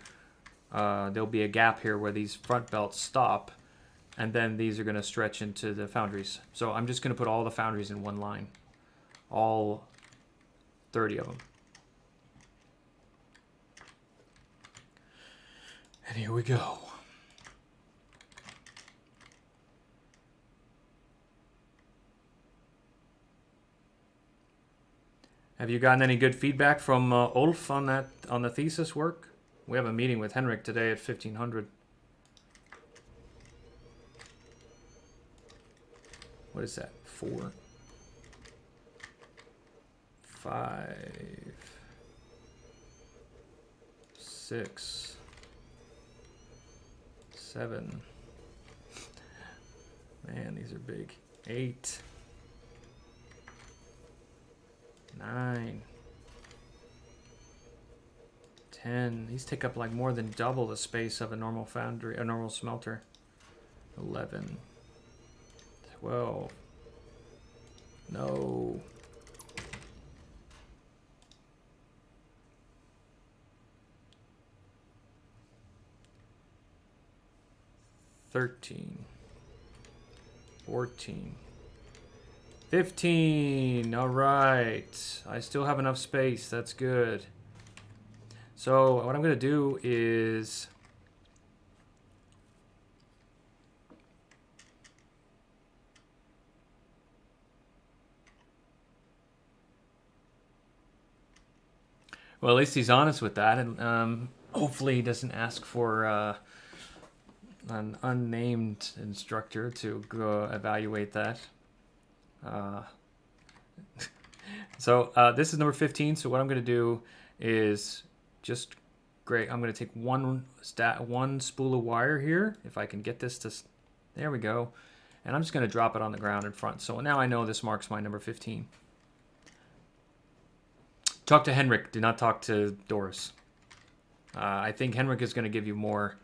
there'll be a gap here where these front belts stop, and then these are going to stretch into the foundries. So I'm just going to put all the foundries in one line, all 30 of them. And here we go. Have you gotten any good feedback from Ulf on the thesis work? We have a meeting with Henrik today at 1500. What is that? 4, 5, 6, 7. Man, these are big. 8, 9, 10. These take up like more than double the space of a normal foundry, a normal smelter. 11, 12. No. 13, 14, 15. All right. I still have enough space. That's good. So what I'm going to do is well, at least he's honest with that, and hopefully he doesn't ask for an unnamed instructor to go evaluate that. So this is number 15. So what I'm going to do is just great. I'm going to take one spool of wire here, if I can get this to. There we go. And I'm just going to drop it on the ground in front. So now I know this marks my number 15. Talk to Henrik. Do not talk to Doris. I think Henrik is going to give you more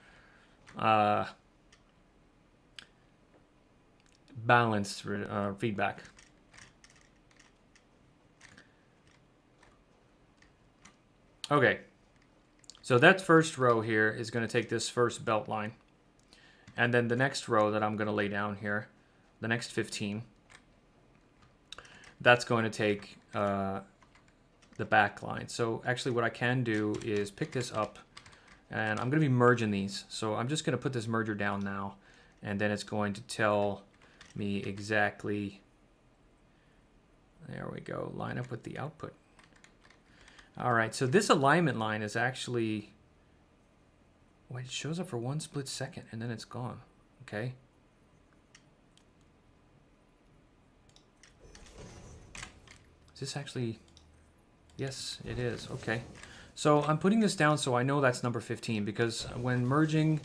balanced feedback. Okay. So that first row here is going to take this first belt line. And then the next row that I'm going to lay down here, the next 15, that's going to take the back line. So actually what I can do is pick this up, and I'm going to be merging these. So I'm just going to put this merger down now, and then it's going to tell me exactly, there we go, line up with the output. All right, so this alignment line is actually, wait, it shows up for 1 split second and then it's gone. Okay. Is this actually, yes, it is. Okay. So I'm putting this down so I know that's number 15, because when merging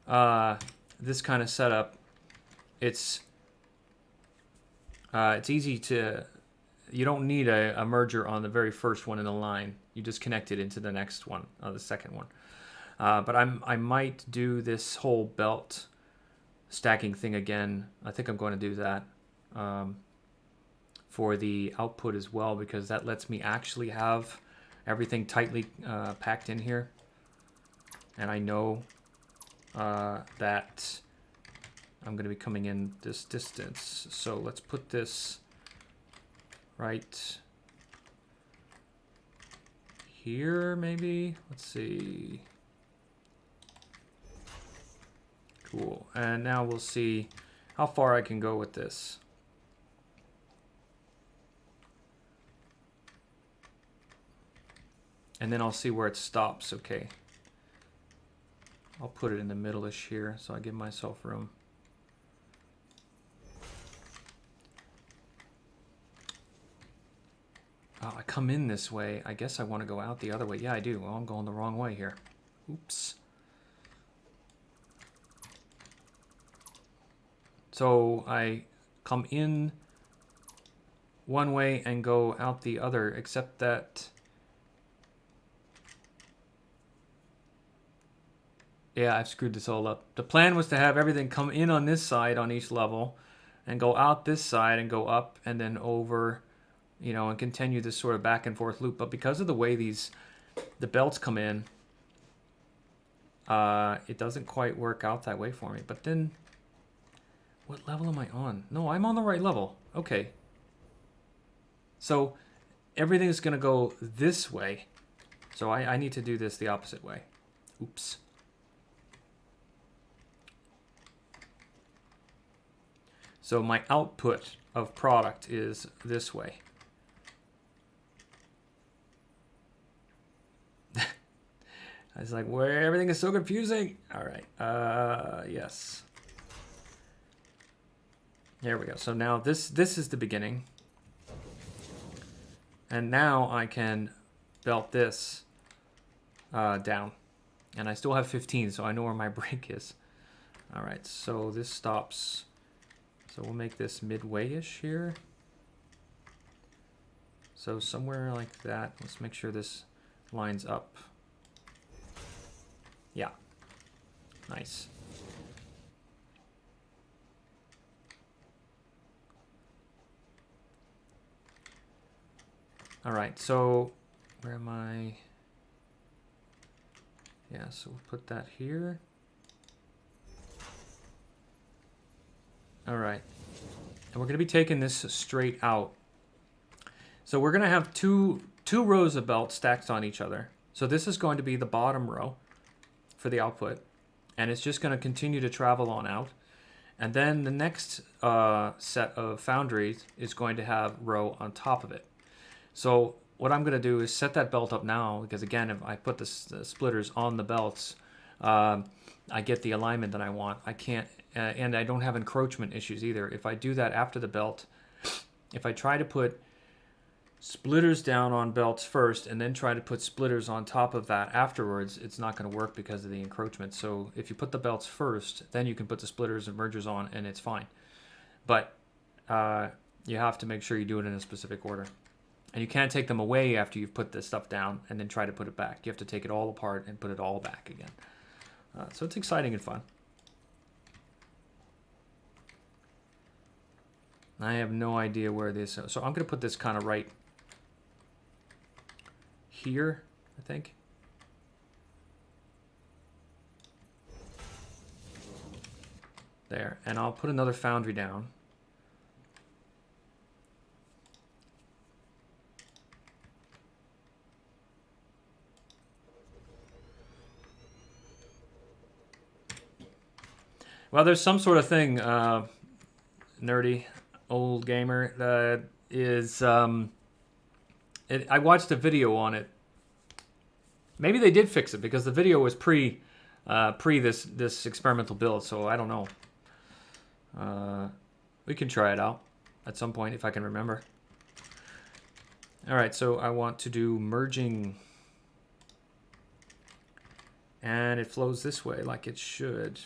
this kind of setup, it's easy to, you don't need a merger on the very first one in the line. You just connect it into the next one, the second one. But I might do this whole belt stacking thing again. I think I'm going to do that for the output as well, because that lets me actually have everything tightly packed in here. And I know that I'm going to be coming in this distance. So let's put this right here, maybe. Let's see. Cool. And now we'll see how far I can go with this. And then I'll see where it stops. Okay. I'll put it in the middle-ish here so I give myself room. Oh, I come in this way. I guess I want to go out the other way. Yeah, I do. Well, I'm going the wrong way here. Oops. So I come in one way and go out the other, except that Yeah, I've screwed this all up. The plan was to have everything come in on this side on each level and go out this side and go up and then over, you know, and continue this sort of back and forth loop. But because of the way the belts come in, it doesn't quite work out that way for me. But then, what level am I on? No, I'm on the right level. Okay. So everything's going to go this way. So I need to do this the opposite way. Oops. So my output of product is this way. I was like, where everything is so confusing. All right. Yes. There we go. So now this is the beginning. And now I can belt this down. And I still have 15, so I know where my break is. All right, so this stops. So we'll make this midway-ish here. So somewhere like that. Let's make sure this lines up. Yeah. Nice. All right, so where am I? Yeah, so we'll put that here. All right, and we're going to be taking this straight out. So we're going to have two rows of belts stacked on each other. So this is going to be the bottom row for the output, and it's just going to continue to travel on out. And then the next set of foundries is going to have row on top of it. So what I'm going to do is set that belt up now, because again, if I put the splitters on the belts, I get the alignment that I want. I can't, and I don't have encroachment issues either. If I do that after the belt, if I try to put splitters down on belts first and then try to put splitters on top of that afterwards, it's not going to work because of the encroachment. So if you put the belts first, then you can put the splitters and mergers on and it's fine. But you have to make sure you do it in a specific order. And you can't take them away after you've put this stuff down and then try to put it back. You have to take it all apart and put it all back again. So it's exciting and fun. I have no idea where this is. So I'm going to put this kind of right here, I think. There. And I'll put another foundry down. Well, there's some sort of thing, nerdy old gamer, that is, I watched a video on it. Maybe they did fix it because the video was pre this experimental build, so I don't know. We can try it out at some point if I can remember. All right, so I want to do merging. And it flows this way like it should.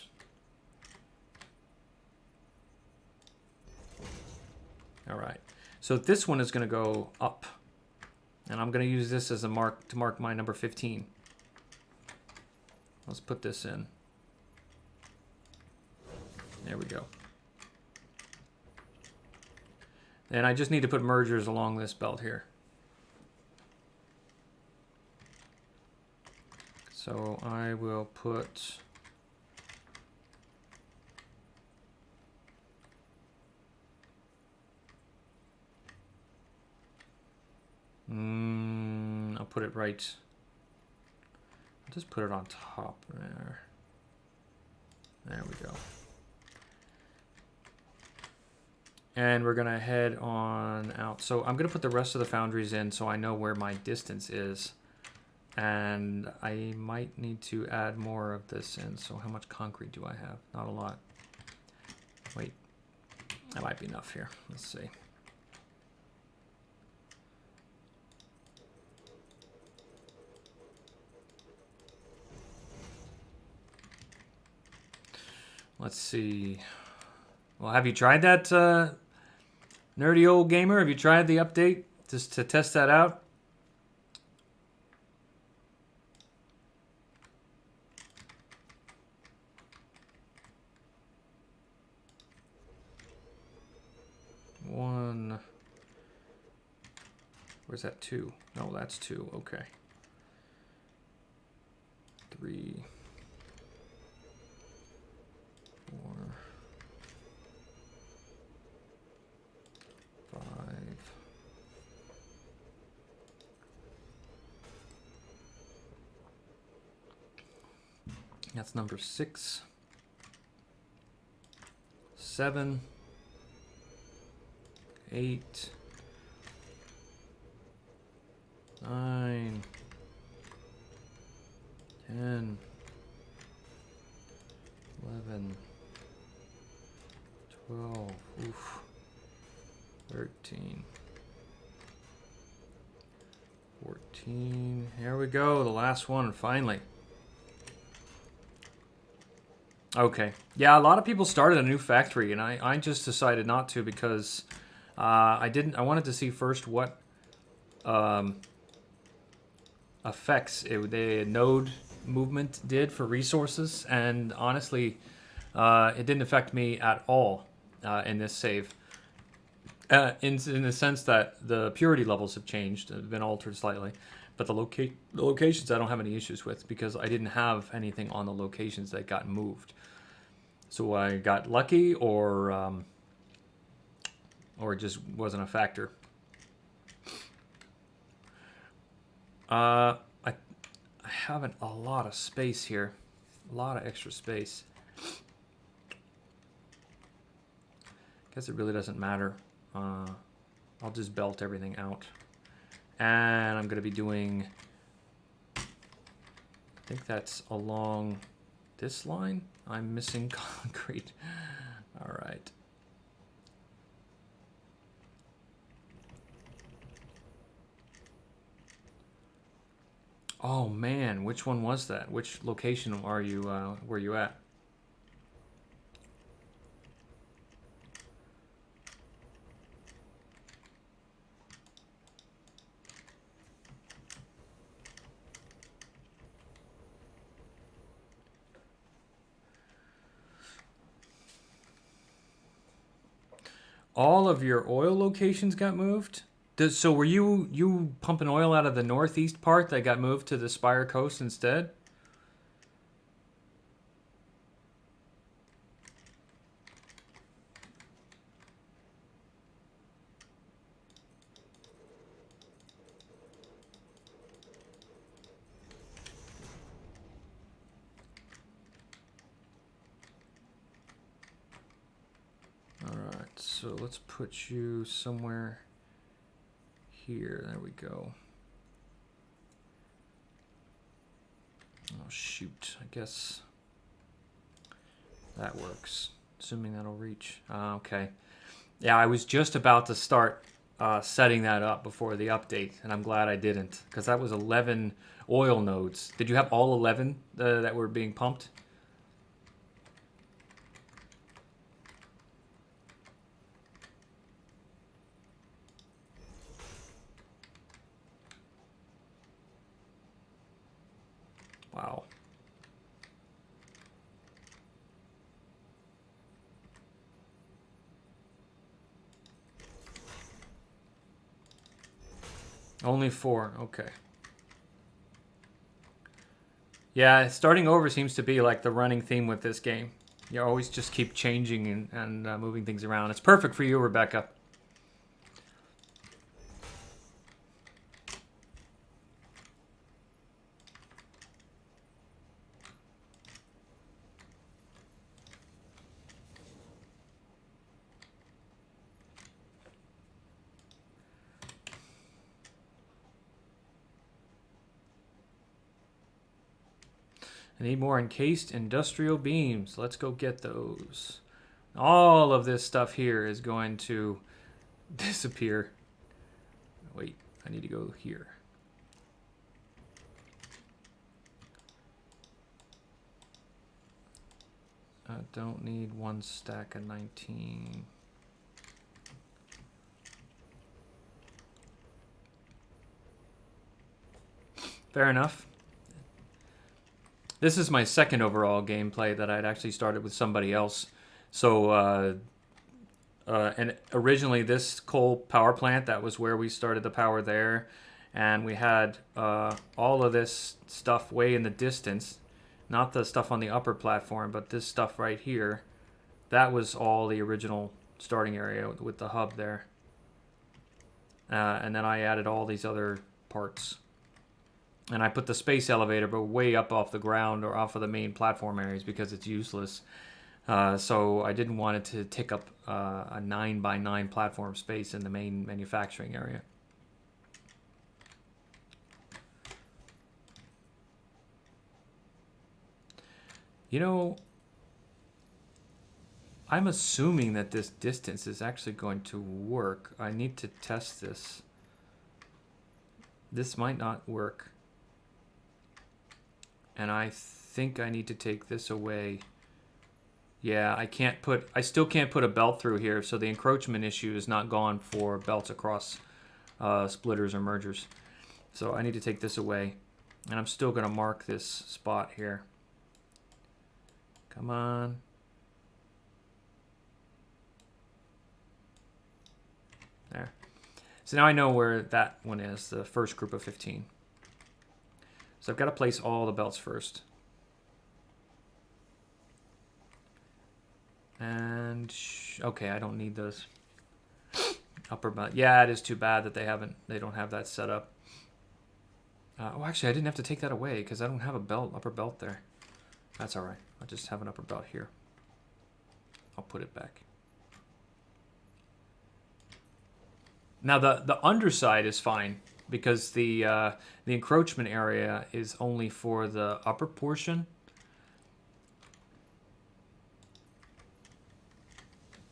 All right, so this one is going to go up, and I'm going to use this as a mark to mark my number 15. Let's put this in. There we go. And I just need to put mergers along this belt here. So I will put... I'll put it right. I'll just put it on top there. There we go. And we're gonna head on out. So I'm gonna put the rest of the foundries in so I know where my distance is. And I might need to add more of this in. So how much concrete do I have? Not a lot. Wait, that might be enough here. Let's see. Let's see. Well, have you tried that, nerdy old gamer? Have you tried the update just to test that out? Where's that 2? No, that's 2. Okay. 3, 4, 5. That's number 6, 7, 8, 9, 10, 11, 12, oof, 13, 14. Here we go, the last one, finally. Okay. Yeah, a lot of people started a new factory, and I just decided not to because I wanted to see first what effects the node movement did for resources, and honestly, it didn't affect me at all in this save. In the sense that the purity levels have changed, have been altered slightly, but the locations I don't have any issues with because I didn't have anything on the locations that got moved. So I got lucky, or it just wasn't a factor. I have a lot of space here, a lot of extra space. Guess it really doesn't matter. I'll just belt everything out, and I'm gonna be doing. I think that's along this line. I'm missing concrete. All right. Oh man, which one was that? Which location are you? Were you at? All of your oil locations got moved? So were you pumping oil out of the northeast part that got moved to the Spire Coast instead? All right, so let's put you somewhere here. There we go. Oh shoot, I guess that works, assuming that'll reach. Okay. Yeah, I was just about to start setting that up before the update, and I'm glad I didn't, because that was 11 oil nodes. Did you have all 11 that were being pumped? Wow. Only 4, okay. Yeah, starting over seems to be like the running theme with this game. You always just keep changing and moving things around. It's perfect for you, Rebecca. I need more encased industrial beams. Let's go get those. All of this stuff here is going to disappear. Wait, I need to go here. I don't need 1 stack of 19. Fair enough. This is my second overall gameplay that I'd actually started with somebody else. So And originally this coal power plant, that was where we started the power there. And we had all of this stuff way in the distance. Not the stuff on the upper platform, but this stuff right here. That was all the original starting area with the hub there. And then I added all these other parts. And I put the space elevator, but way up off the ground or off of the main platform areas because it's useless. So I didn't want it to take up a 9x9 platform space in the main manufacturing area. You know, I'm assuming that this distance is actually going to work. I need to test this. This might not work. And I think I need to take this away. Yeah, I still can't put a belt through here, so the encroachment issue is not gone for belts across splitters or mergers. So I need to take this away. And I'm still going to mark this spot here. Come on. There. So now I know where that one is, the first group of 15. So I've got to place all the belts first. And okay, I don't need those upper belt. Yeah, it is too bad that they don't have that set up. Oh, actually, I didn't have to take that away because I don't have a upper belt there. That's all right. I'll just have an upper belt here. I'll put it back. Now the underside is fine because the encroachment area is only for the upper portion.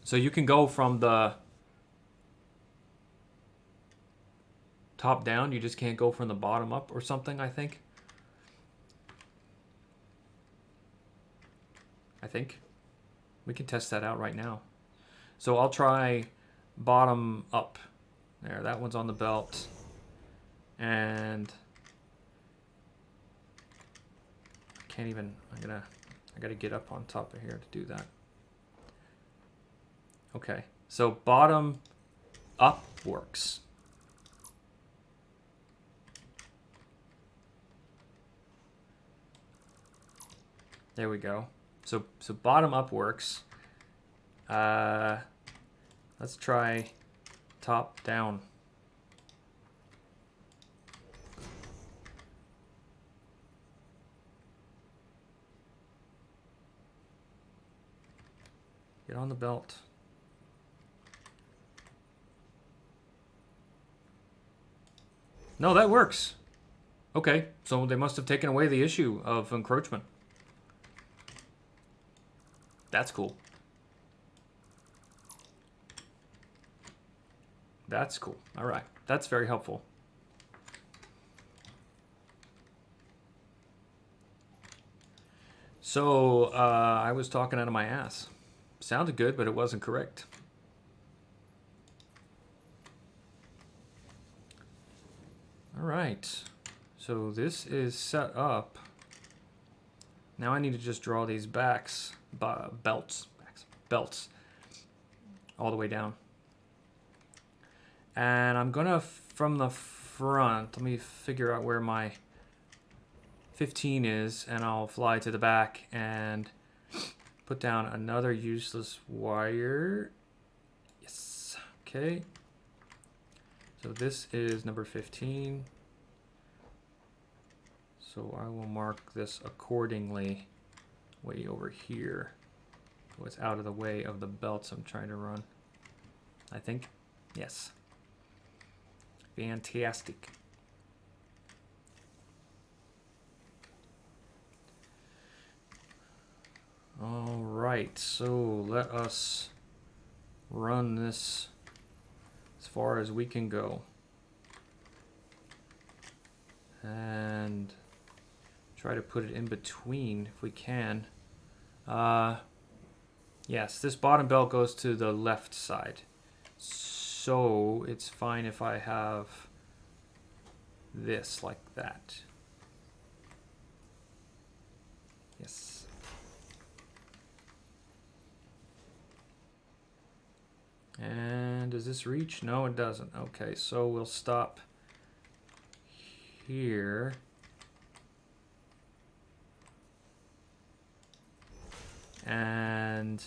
So you can go from the top down. You just can't go from the bottom up or something, I think. We can test that out right now. So I'll try bottom up. There, that one's on the belt. And I can't even, I gotta get up on top of here to do that. Okay, so bottom up works. There we go. So bottom up works. Let's try top down. Get on the belt. No, that works. Okay, so they must have taken away the issue of encroachment. That's cool. That's cool. All right, that's very helpful. So I was talking out of my ass. Sounded good, but it wasn't correct. All right, so this is set up. Now I need to just draw these belts all the way down. And I'm gonna, from the front, let me figure out where my 15 is, and I'll fly to the back and put down another useless wire. Yes, okay. So this is number 15. So I will mark this accordingly way over here. So it's out of the way of the belts I'm trying to run. I think. Yes. Fantastic. All right, so let us run this as far as we can go. And try to put it in between if we can. Yes, this bottom belt goes to the left side. So it's fine if I have this like that. Yes. And does this reach? No, it doesn't. Okay, so we'll stop here. And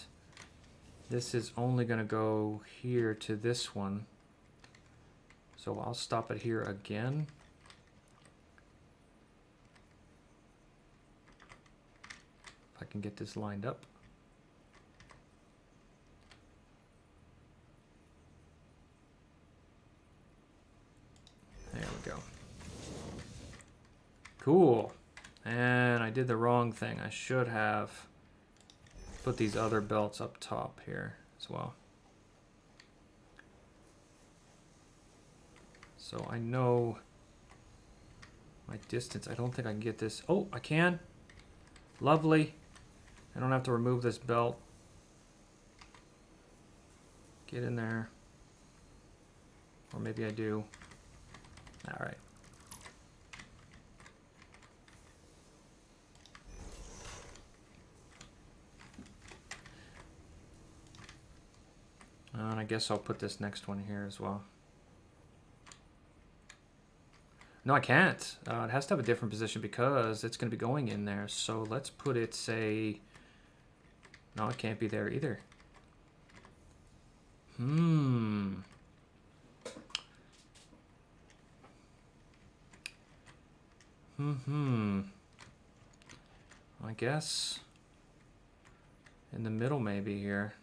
this is only going to go here to this one. So I'll stop it here again. If I can get this lined up. There we go. Cool. And I did the wrong thing. I should have put these other belts up top here as well. So I know my distance. I don't think I can get this. Oh, I can. Lovely. I don't have to remove this belt. Get in there. Or maybe I do. All right. And I guess I'll put this next one here as well. No, I can't. It has to have a different position because it's going to be going in there. So let's put it, say... No, it can't be there either. I guess in the middle maybe here.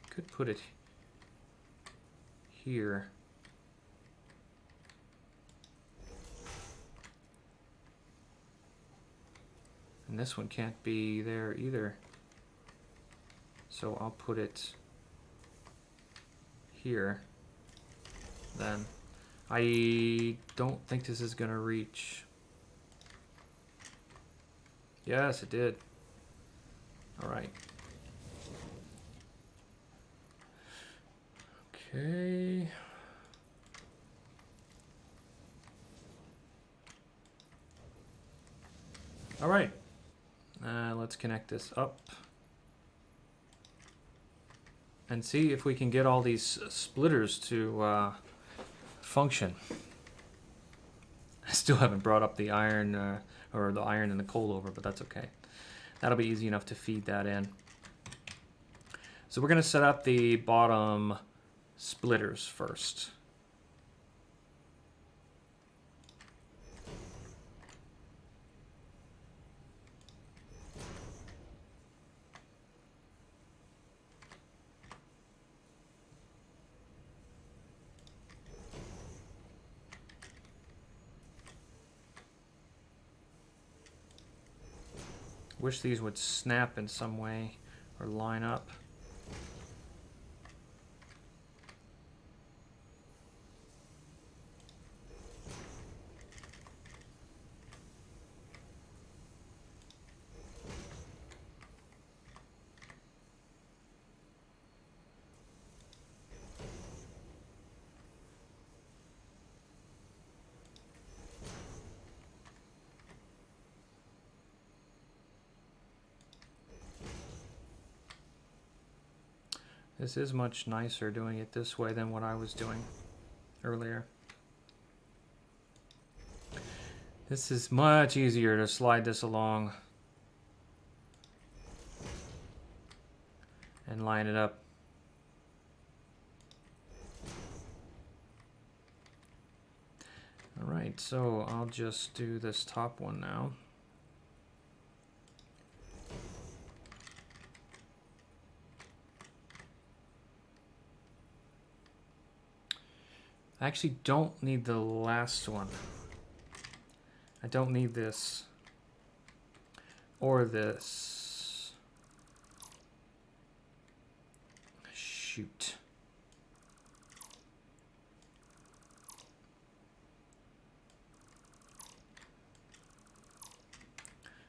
Could put it here. And this one can't be there either. So I'll put it here. Then I don't think this is gonna reach. Yes, it did. All right. Okay. All right. Let's connect this up and see if we can get all these splitters to function. I still haven't brought up the iron or the iron and the coal over, but that's okay. That'll be easy enough to feed that in. So we're going to set up the bottom splitters first. Wish these would snap in some way or line up. This is much nicer doing it this way than what I was doing earlier. This is much easier to slide this along and line it up. All right, so I'll just do this top one now. I actually don't need the last one. I don't need this or this. Shoot.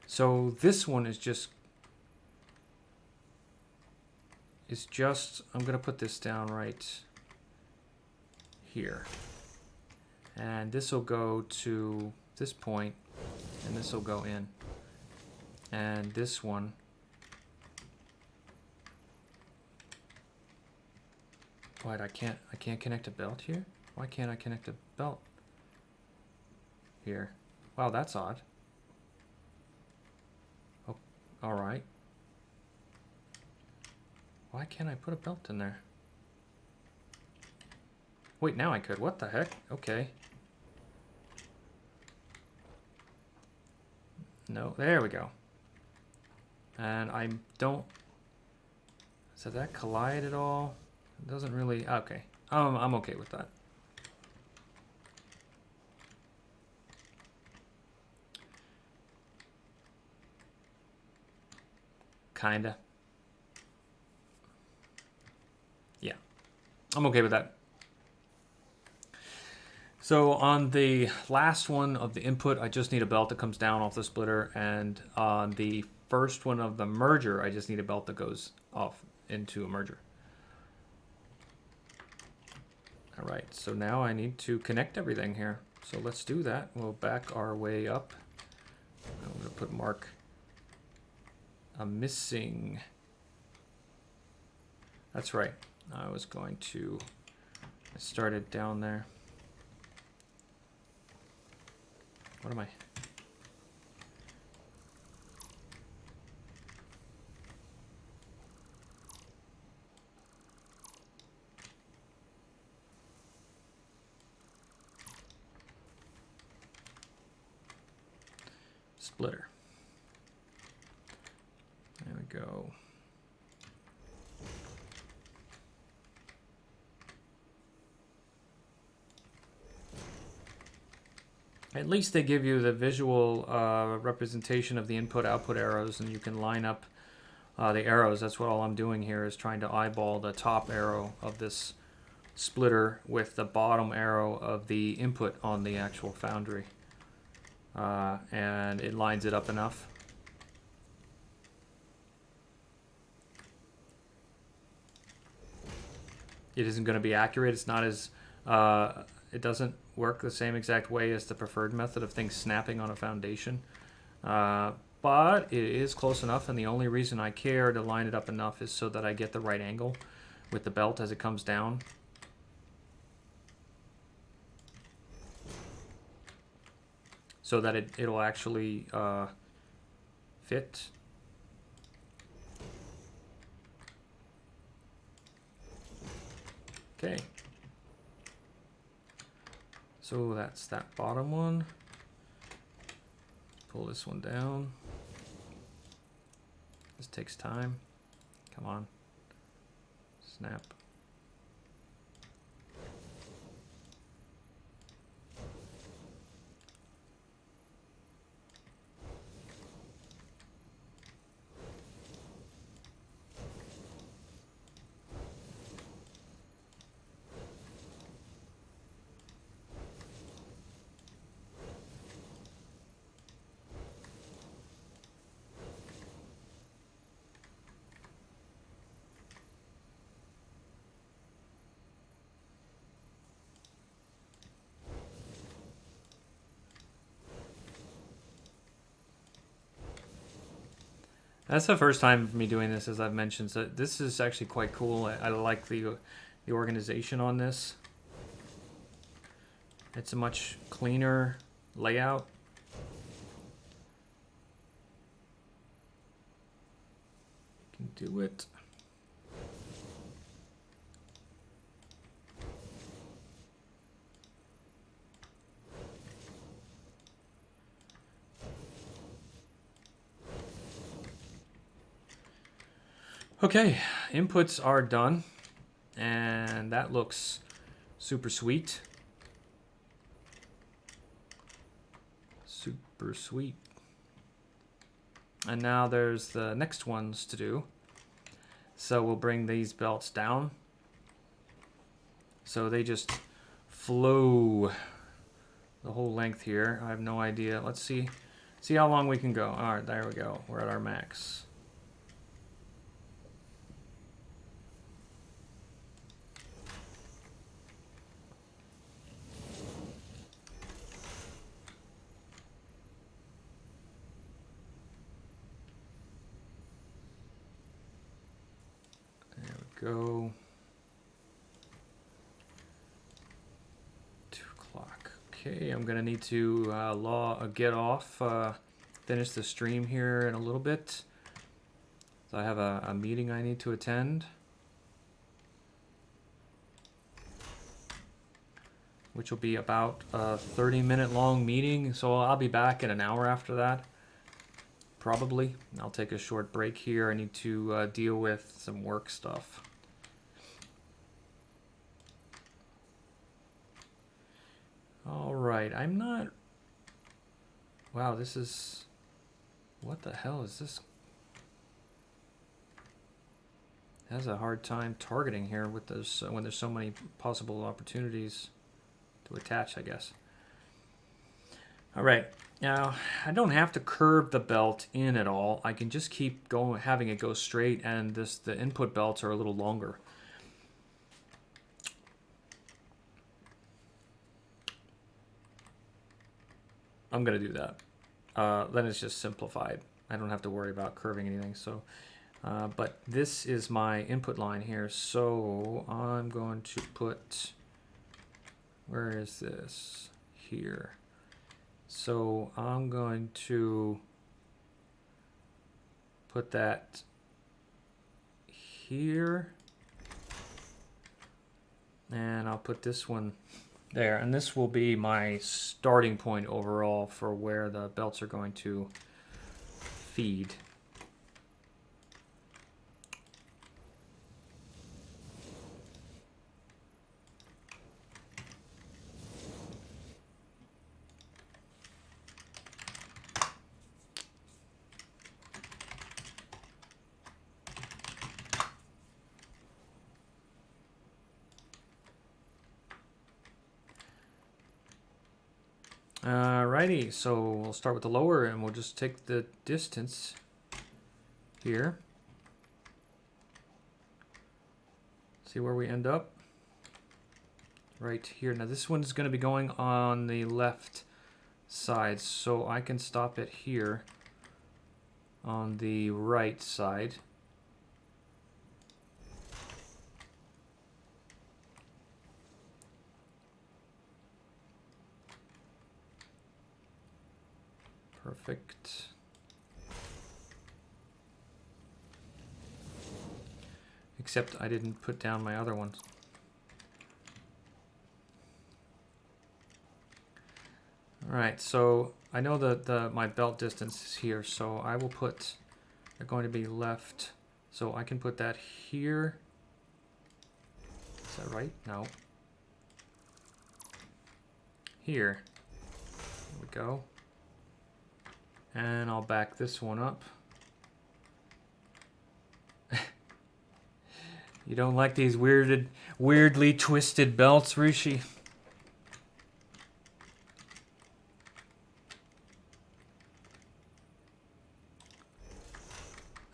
So this one is just I'm gonna put this down right here, and this will go to this point, and this will go in, and this one What, I can't connect a belt here? Why can't I connect a belt here? Wow, that's odd. Oh, all right. Why can't I put a belt in there? Wait, now I could. What the heck? Okay. No, there we go. And I don't... Does that collide at all? It doesn't really... Okay. I'm okay with that. Kinda. Yeah. I'm okay with that. So on the last one of the input, I just need a belt that comes down off the splitter. And on the first one of the merger, I just need a belt that goes off into a merger. All right, so now I need to connect everything here. So let's do that. We'll back our way up. I'm going to put mark a missing. That's right. I was going to, I started down there. What am I? Splitter. There we go. At least they give you the visual representation of the input-output arrows, and you can line up the arrows. That's what all I'm doing here is trying to eyeball the top arrow of this splitter with the bottom arrow of the input on the actual foundry. And it lines it up enough. It isn't going to be accurate. It's not as... it doesn't work the same exact way as the preferred method of things snapping on a foundation. But it is close enough, and the only reason I care to line it up enough is so that I get the right angle with the belt as it comes down. So that it'll actually fit. Okay. So that's that bottom one. Pull this one down. This takes time. Come on. Snap. That's the first time for me doing this, as I've mentioned. So this is actually quite cool. I like the organization on this. It's a much cleaner layout. You can do it. Okay, inputs are done, and that looks super sweet. Super sweet. And now there's the next ones to do. So we'll bring these belts down. So they just flow the whole length here. I have no idea. Let's see how long we can go. All right, there we go. We're at our max. Go. Okay, I'm gonna need to get off, finish the stream here in a little bit. So I have a meeting I need to attend, which will be about a 30-minute long meeting. So I'll be back in an hour after that, probably. I'll take a short break here. I need to deal with some work stuff. All right, I'm not... Wow, this is... What the hell is this? It has a hard time targeting here with those when there's so many possible opportunities to attach, I guess. All right, now I don't have to curve the belt in at all. I can just keep going, having it go straight, and the input belts are a little longer. I'm gonna do that. Then it's just simplified. I don't have to worry about curving anything. So, but this is my input line here. So I'm going to put, where is this? Here. So I'm going to put that here. And I'll put this one there, and this will be my starting point overall for where the belts are going to feed. Alrighty, so we'll start with the lower, and we'll just take the distance here. See where we end up. Right here. Now this one's going to be going on the left side, so I can stop it here on the right side. Perfect. Except I didn't put down my other ones. All right, so I know that my belt distance is here, so I will put, they're going to be left, so I can put that here. Is that right? No. Here. There we go. And I'll back this one up. You don't like these weirdly twisted belts, Rishi?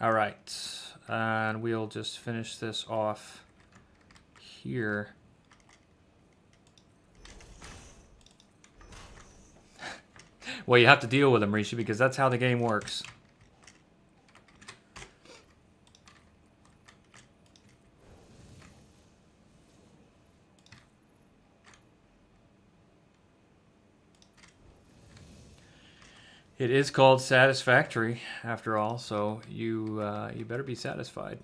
All right, and we'll just finish this off here. Well, you have to deal with them, Rishi, because that's how the game works. It is called Satisfactory, after all, so you better be satisfied.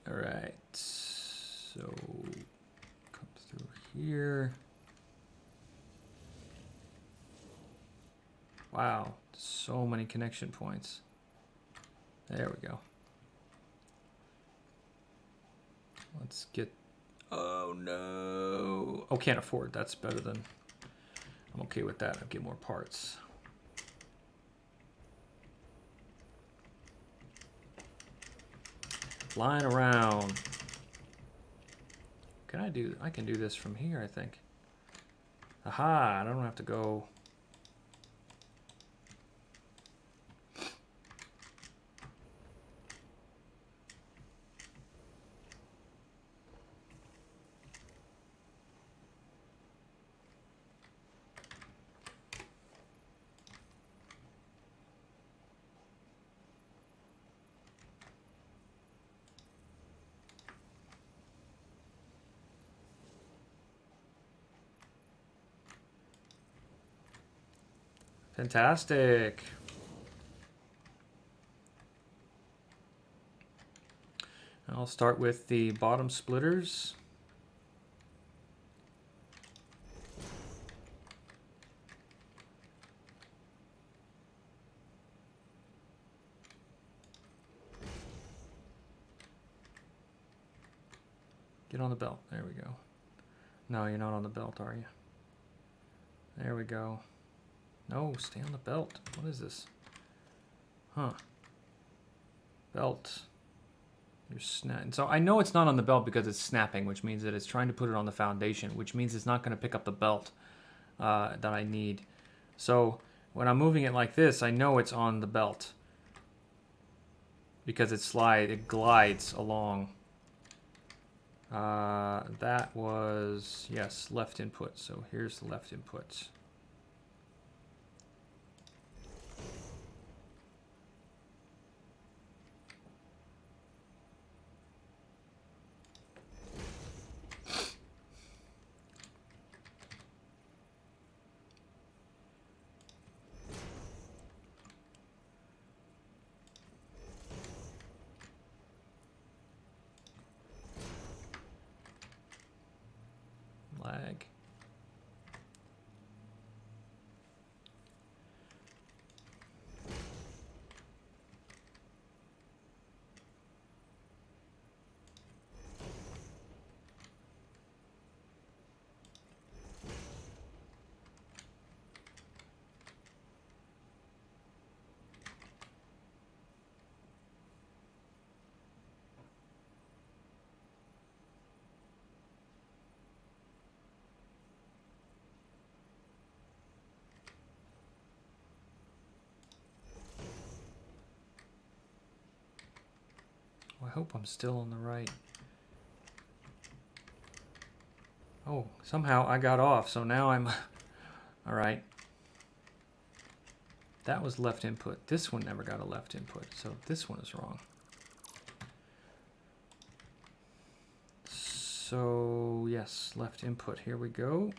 All right, so come through here. Wow, so many connection points. There we go. Let's get, oh no. Oh, can't afford, that's better than, I'm okay with that. I'll get more parts. Flying around. I can do this from here, I think. Aha, I don't have to go. Fantastic. I'll start with the bottom splitters. Get on the belt. There we go. No, you're not on the belt, are you? There we go. No, stay on the belt. What is this? Huh. Belt. You're snapping. So I know it's not on the belt because it's snapping, which means that it's trying to put it on the foundation, which means it's not going to pick up the belt that I need. So when I'm moving it like this, I know it's on the belt because it glides along. That was, yes, left input. So here's the left input. Lag. I hope I'm still on the right. Oh, somehow I got off, so now I'm... All right. That was left input. This one never got a left input, so this one is wrong. So, yes, left input. Here we go.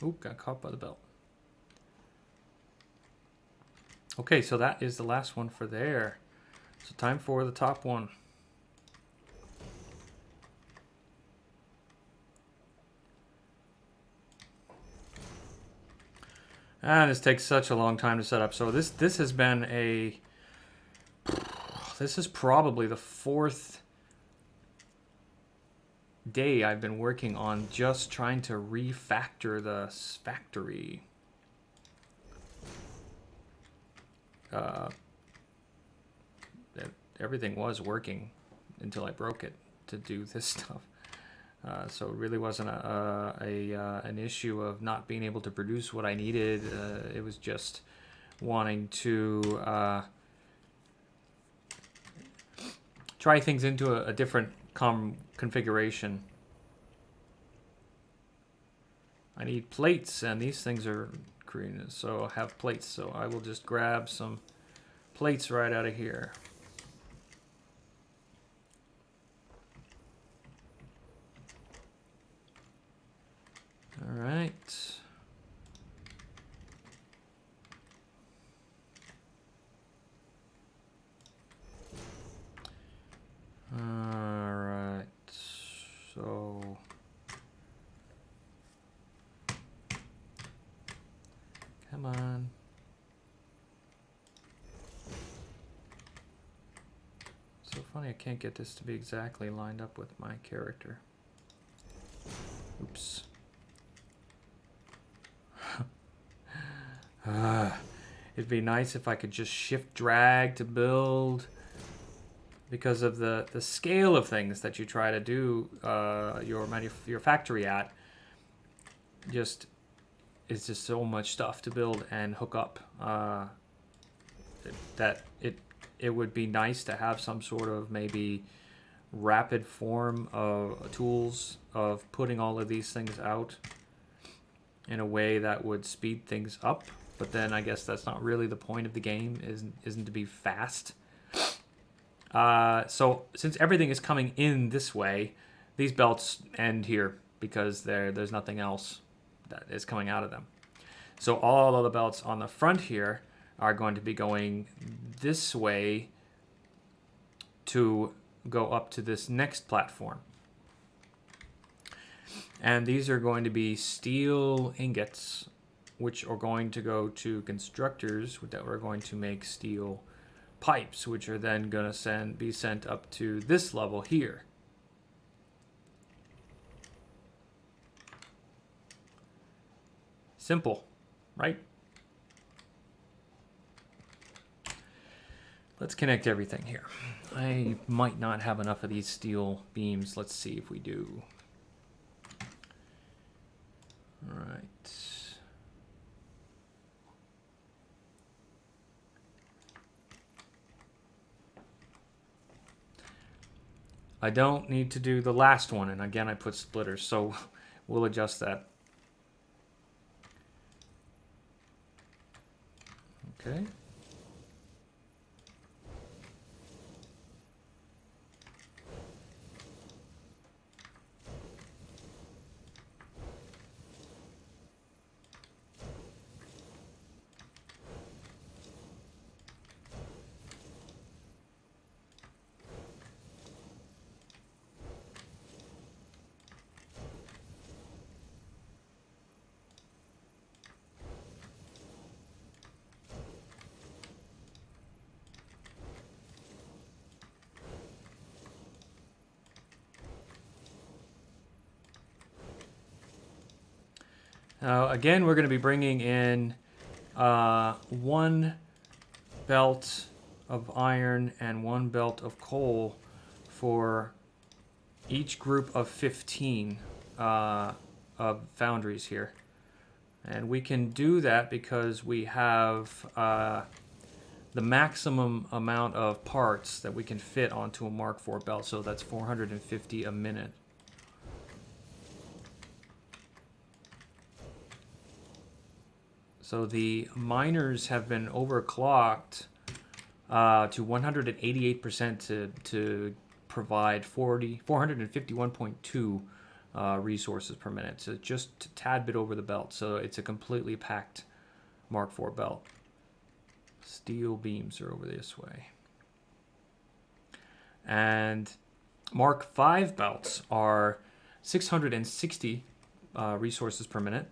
Oop, got caught by the belt. Okay, so that is the last one for there. So time for the top one. And this takes such a long time to set up. So this has been a... This is probably the 4th day I've been working on just trying to refactor the factory. Everything was working until I broke it to do this stuff. So it really wasn't an issue of not being able to produce what I needed. It was just wanting to try things into a different configuration. I need plates, and these things are green, so I have plates. So I will just grab some plates right out of here. All right. All right. So come on. So funny I can't get this to be exactly lined up with my character. Oops. It'd be nice if I could just shift drag to build. because of the scale of things that you try to do your factory at. Just it's just so much stuff to build and hook up that it would be nice to have some sort of maybe rapid form of tools of putting all of these things out in a way that would speed things up. But then I guess that's not really the point of the game, isn't to be fast. So since everything is coming in this way, these belts end here because there's nothing else that is coming out of them. So all of the belts on the front here are going to be going this way to go up to this next platform. And these are going to be steel ingots, which are going to go to constructors that are going to make steel pipes, which are then going to be sent up to this level here. Simple, right? Let's connect everything here. I might not have enough of these steel beams. Let's see if we do. All right. I don't need to do the last one, and again I put splitters, so we'll adjust that. Okay. Again, we're going to be bringing in one belt of iron and one belt of coal for each group of 15 of foundries here. And we can do that because we have the maximum amount of parts that we can fit onto a Mark IV belt, so that's 450 a minute. So the miners have been overclocked to 188% to provide 451.2 resources per minute. So just a tad bit over the belt. So it's a completely packed Mark IV belt. Steel beams are over this way. And Mark V belts are 660 resources per minute.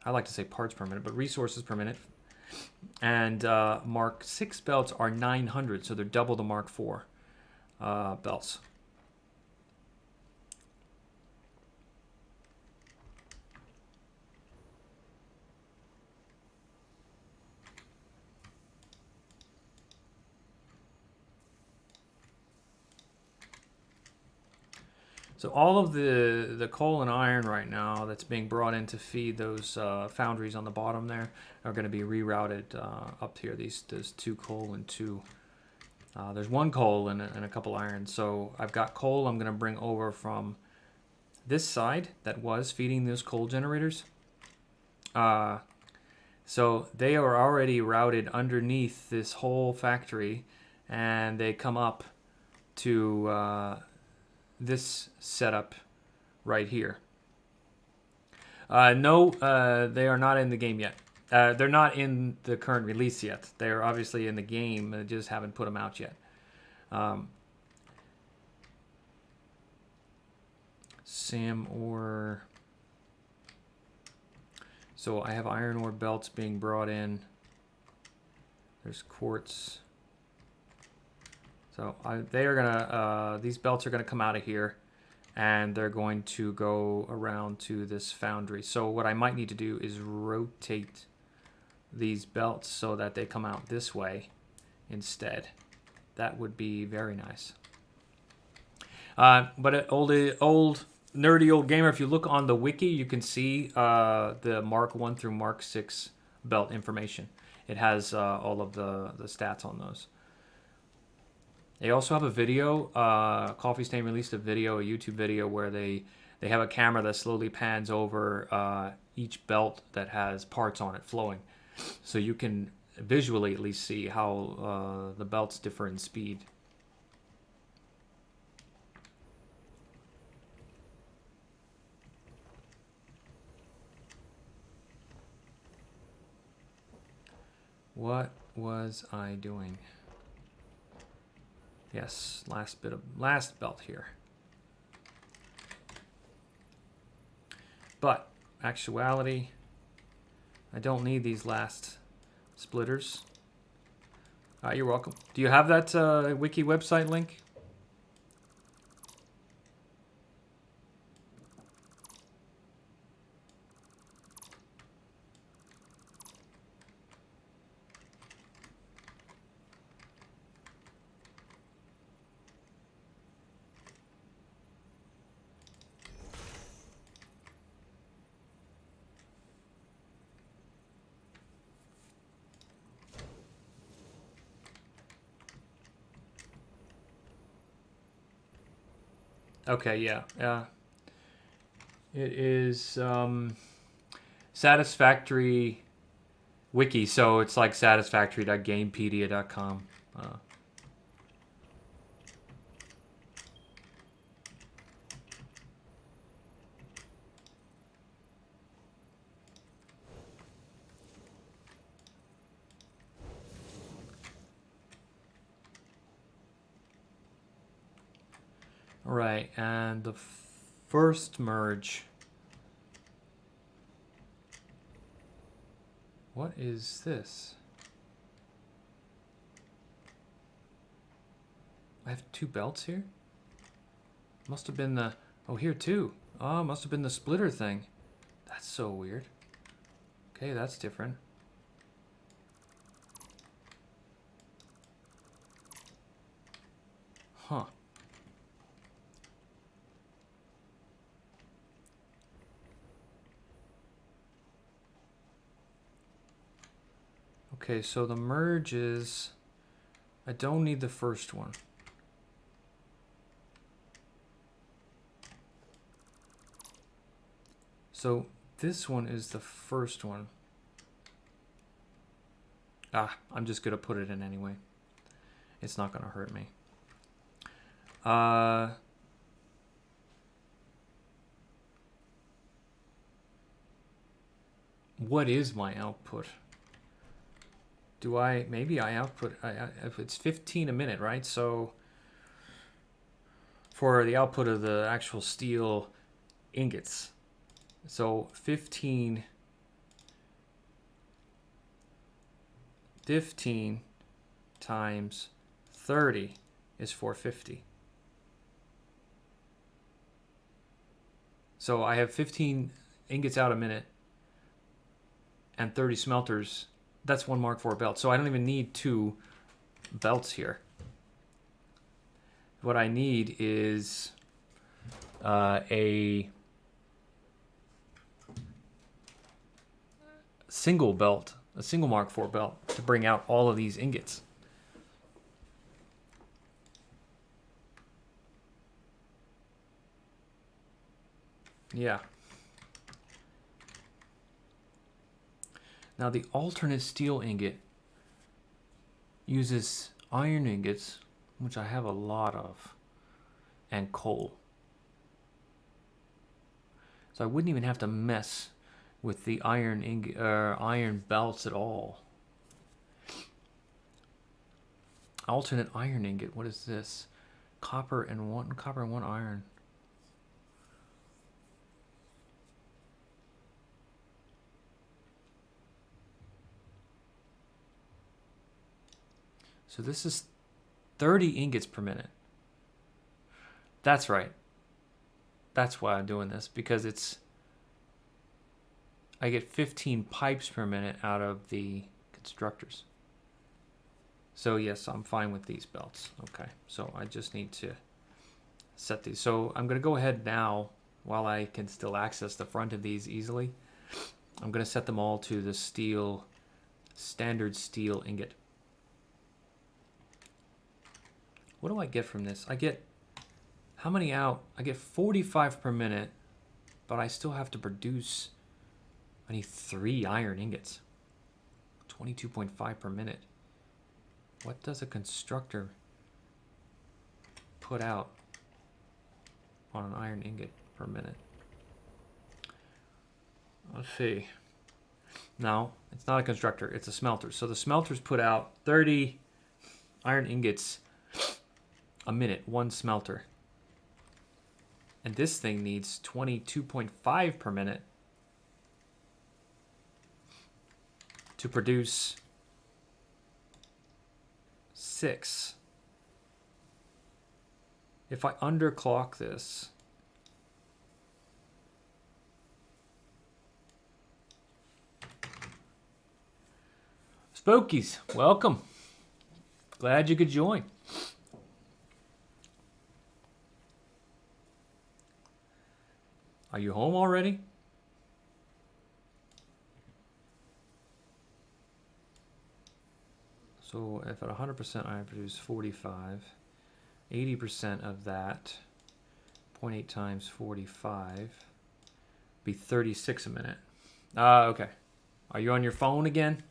I like to say parts per minute, but resources per minute. And Mark VI belts are 900, so they're double the Mark IV belts. So all of the coal and iron right now that's being brought in to feed those foundries on the bottom there are going to be rerouted up here. There's 2 coal and 2. There's 1 coal and a couple iron. So I've got coal I'm going to bring over from this side that was feeding those coal generators. So they are already routed underneath this whole factory, and they come up to this setup right here. No, they are not in the game yet. They're not in the current release yet. They're obviously in the game, and just haven't put them out yet. Sam ore. So I have iron ore belts being brought in. There's quartz. So they are gonna, these belts are gonna come out of here, and they're going to go around to this foundry. So what I might need to do is rotate these belts so that they come out this way instead. That would be very nice. But an old nerdy old gamer, if you look on the wiki, you can see the Mark 1 through Mark 6 belt information. It has all of the stats on those. They also have a video. Coffee Stain released a video, a YouTube video, where they have a camera that slowly pans over each belt that has parts on it flowing. So you can visually at least see how the belts differ in speed. What was I doing? Yes, last belt here. But actuality, I don't need these last splitters. You're welcome. Do you have that wiki website link? Okay, yeah. It is Satisfactory wiki, so it's like satisfactory.gamepedia.com. All right, and the first merge. What is this? I have two belts here? Must have been the... Oh, here too. Oh, must have been the splitter thing. That's so weird. Okay, that's different. Huh. Okay, so the merge is... I don't need the first one. So this one is the first one. I'm just gonna put it in anyway. It's not gonna hurt me. What is my output? Maybe I output, if it's 15 a minute, right? So for the output of the actual steel ingots. So 15 times 30 is 450. So I have 15 ingots out a minute and 30 smelters. That's one Mark IV belt. So I don't even need two belts here. What I need is a single belt, a single Mark IV belt to bring out all of these ingots. Yeah. Now the alternate steel ingot uses iron ingots, which I have a lot of, and coal. So I wouldn't even have to mess with the iron belts at all. Alternate iron ingot. What is this? Copper and one iron. So this is 30 ingots per minute. That's right. That's why I'm doing this, because I get 15 pipes per minute out of the constructors. So yes, I'm fine with these belts. Okay, so I just need to set these. So I'm going to go ahead now, while I can still access the front of these easily. I'm going to set them all to the steel, standard steel ingot. What do I get from this? I get, how many out? I get 45 per minute, but I still have to produce, I need 3 iron ingots. 22.5 per minute. What does a constructor put out on an iron ingot per minute? Let's see. No, it's not a constructor, it's a smelter. So the smelters put out 30 iron ingots a minute, one smelter. And this thing needs 22.5 per minute to produce 6. If I underclock this, Spookies, welcome. Glad you could join. Are you home already? So if at 100% I produce 45, 80% of that, 0.8 times 45, be 36 a minute. Okay. Are you on your phone again?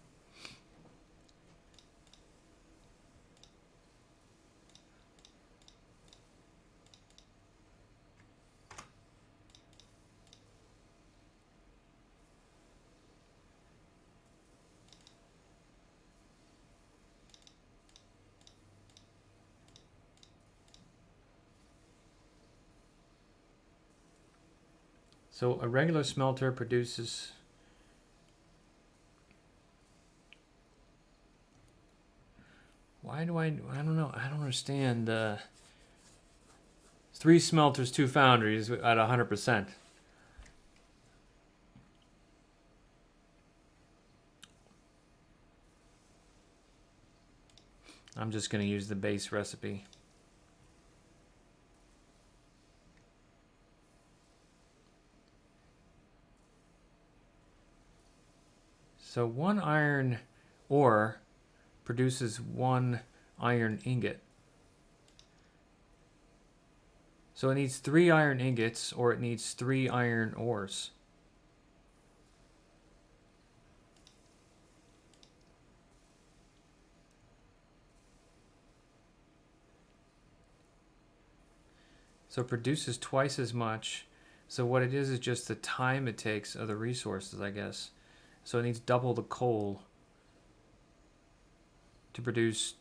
So a regular smelter produces I don't know. I don't understand. 3 smelters, 2 foundries at 100%. I'm just going to use the base recipe. So 1 iron ore produces 1 iron ingot. So it needs 3 iron ingots, or it needs 3 iron ores. So it produces twice as much. So what it is just the time it takes of the resources, I guess. So it needs double the coal to produce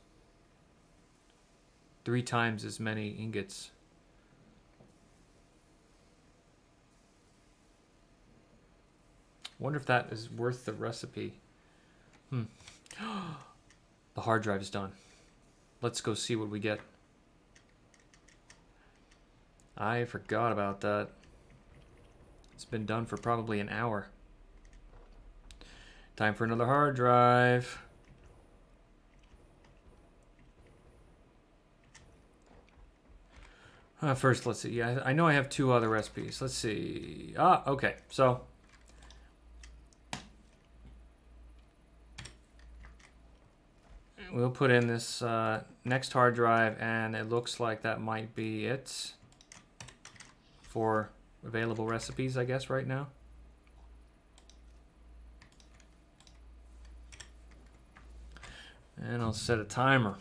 3 times as many ingots. Wonder if that is worth the recipe. The hard drive is done. Let's go see what we get. I forgot about that. It's been done for probably an hour. Time for another hard drive. First, let's see. Yeah, I know I have 2 other recipes. Let's see. Okay. So we'll put in this next hard drive, and it looks like that might be it for available recipes, I guess, right now. And I'll set a timer.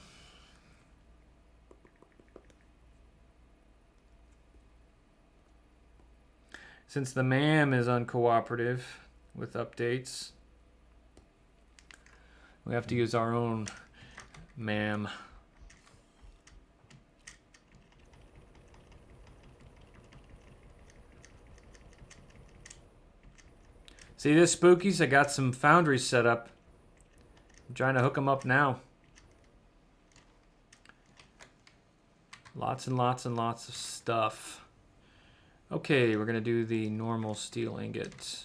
Since the MAM is uncooperative with updates, we have to use our own MAM. See this, Spookies? I got some foundries set up. I'm trying to hook them up now. Lots and lots and lots of stuff. Okay, we're going to do the normal steel ingot.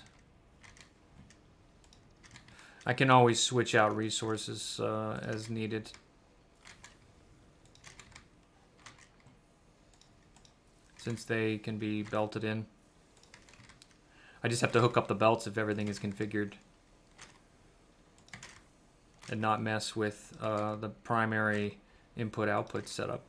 I can always switch out resources as needed. since they can be belted in. I just have to hook up the belts if everything is configured and not mess with the primary input-output setup.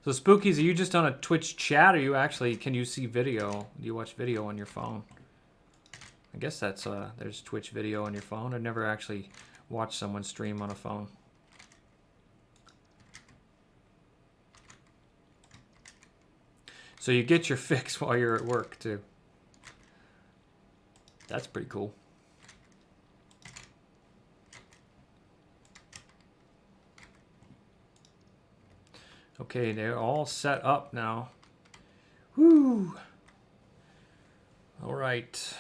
So Spookies, are you just on a Twitch chat, or can you see video? Do you watch video on your phone? I guess that's there's Twitch video on your phone. I've never actually watched someone stream on a phone. So you get your fix while you're at work too. That's pretty cool. Okay, they're all set up now. Woo! All right.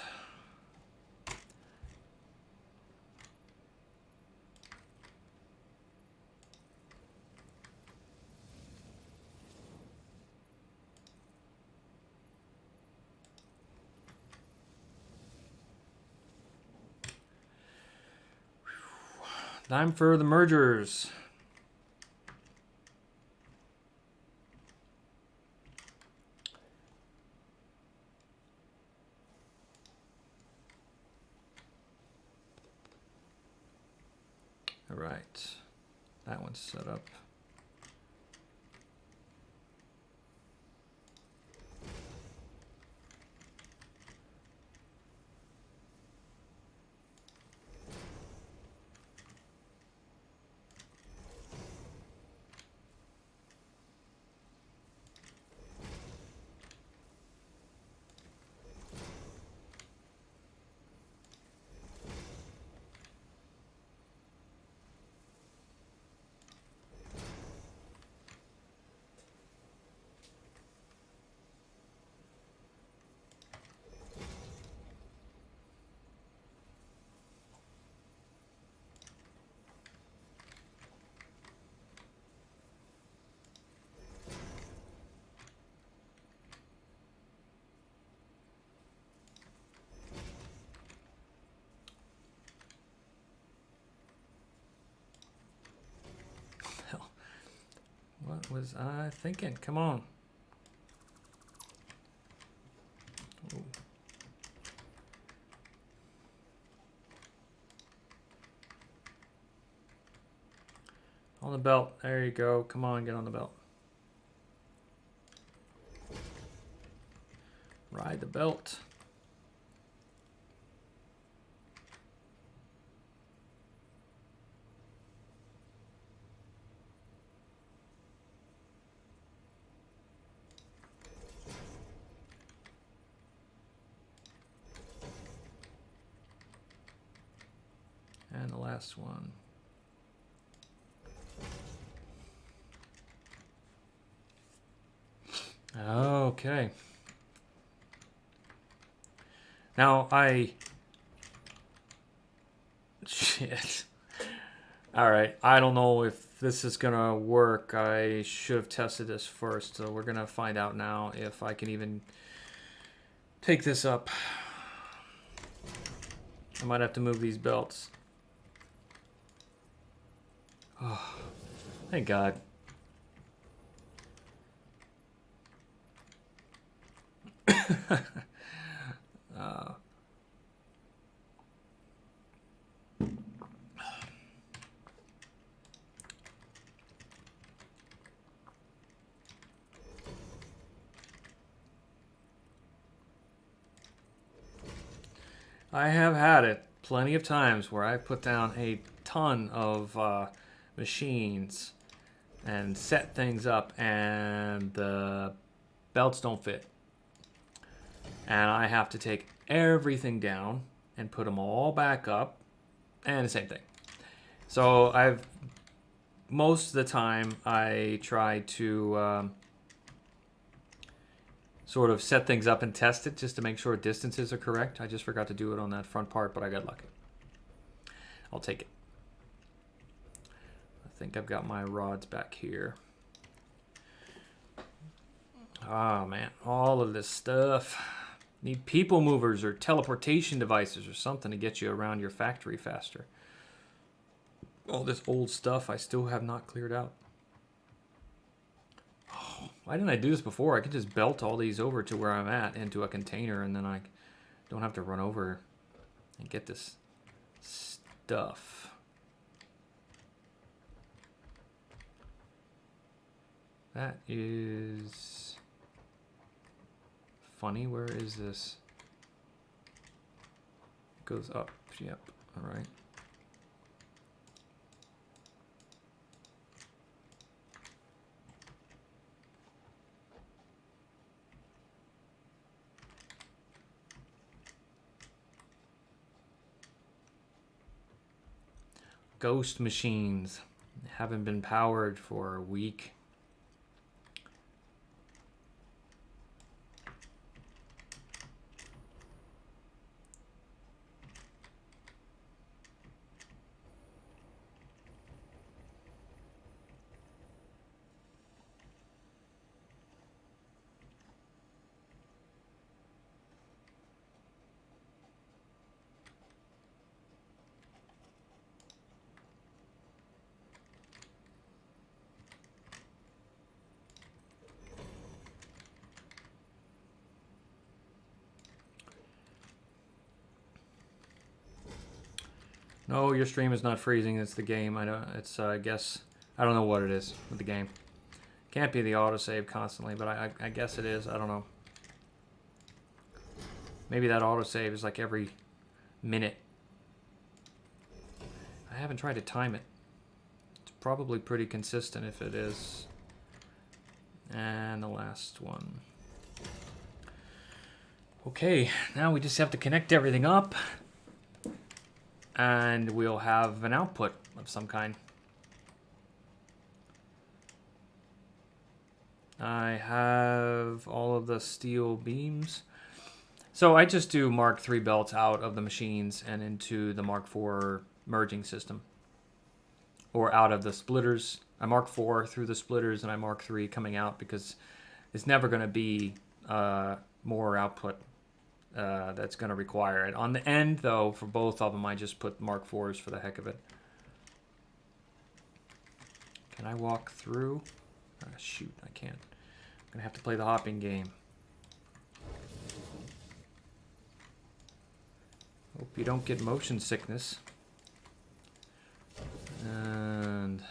Time for the mergers. All right, that one's set up. What was I thinking? Come on. Ooh. On the belt. There you go. Come on, get on the belt. Ride the belt. And the last one. Okay. Now shit. All right. I don't know if this is gonna work. I should have tested this first. So we're gonna find out now if I can even take this up. I might have to move these belts. Oh, thank God. I have had it plenty of times where I've put down a ton of machines and set things up and the belts don't fit. And I have to take everything down and put them all back up and the same thing. So most of the time I try to sort of set things up and test it just to make sure distances are correct. I just forgot to do it on that front part, but I got lucky. I'll take it. think I've got my rods back here. Oh man, all of this stuff. Need people movers or teleportation devices or something to get you around your factory faster. All this old stuff I still have not cleared out. Oh, why didn't I do this before? I could just belt all these over to where I'm at into a container, and then I don't have to run over and get this stuff. That is funny. Where is this? It goes up. Yep. All right. Ghost machines haven't been powered for a week. No, your stream is not freezing. It's the game. I don't. It's I guess I don't know what it is with the game. Can't be the autosave constantly, but I guess it is. I don't know. Maybe that autosave is like every minute. I haven't tried to time it. It's probably pretty consistent if it is. And the last one. Okay, now we just have to connect everything up. And we'll have an output of some kind. I have all of the steel beams. So I just do Mark III belts out of the machines and into the Mark IV merging system. Or out of the splitters. I Mark IV through the splitters and I Mark III coming out because it's never going to be more output that's going to require it. On the end, though, for both of them, I just put Mark IVs for the heck of it. Can I walk through? Shoot, I can't. I'm going to have to play the hopping game. Hope you don't get motion sickness. And...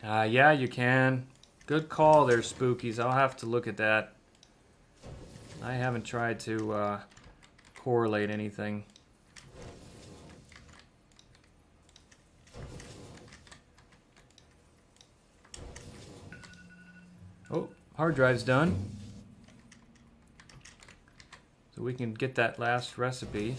yeah, you can. Good call there, Spookies. I'll have to look at that. I haven't tried to correlate anything. Oh, hard drive's done. So we can get that last recipe.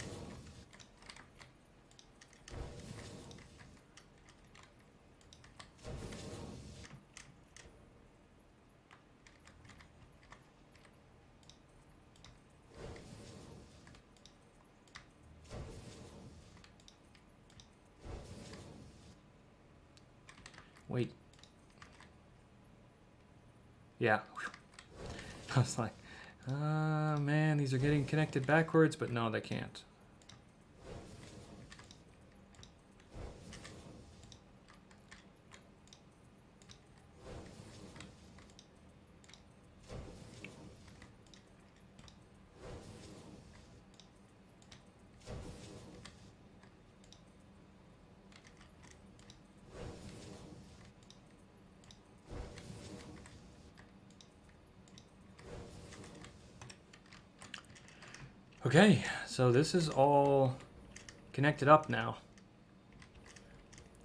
Wait. Yeah. I was like, man, these are getting connected backwards, but no, they can't. Okay, so this is all connected up now.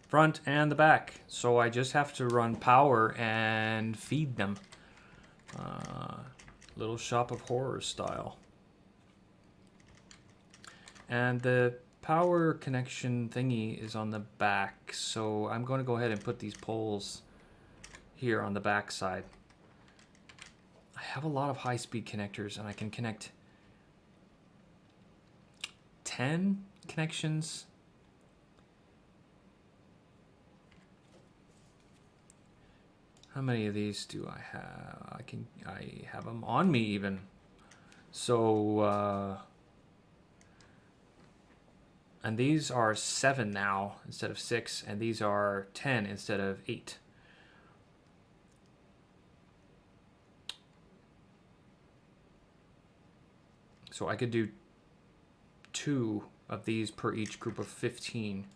Front and the back. So I just have to run power and feed them. Little Shop of Horrors style. And the power connection thingy is on the back. So I'm going to go ahead and put these poles here on the back side. I have a lot of high-speed connectors and I can connect 10 connections. How many of these do I have? I have them on me even. So, and these are 7 now instead of 6, and these are 10 instead of 8. So I could do 2 of these per each group of 15.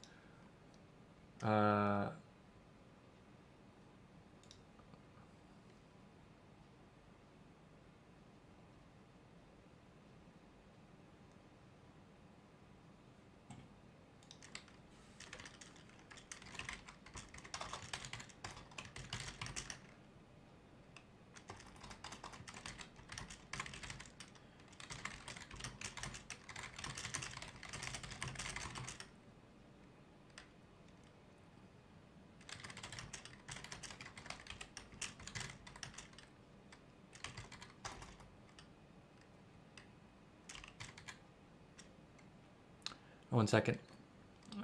One second.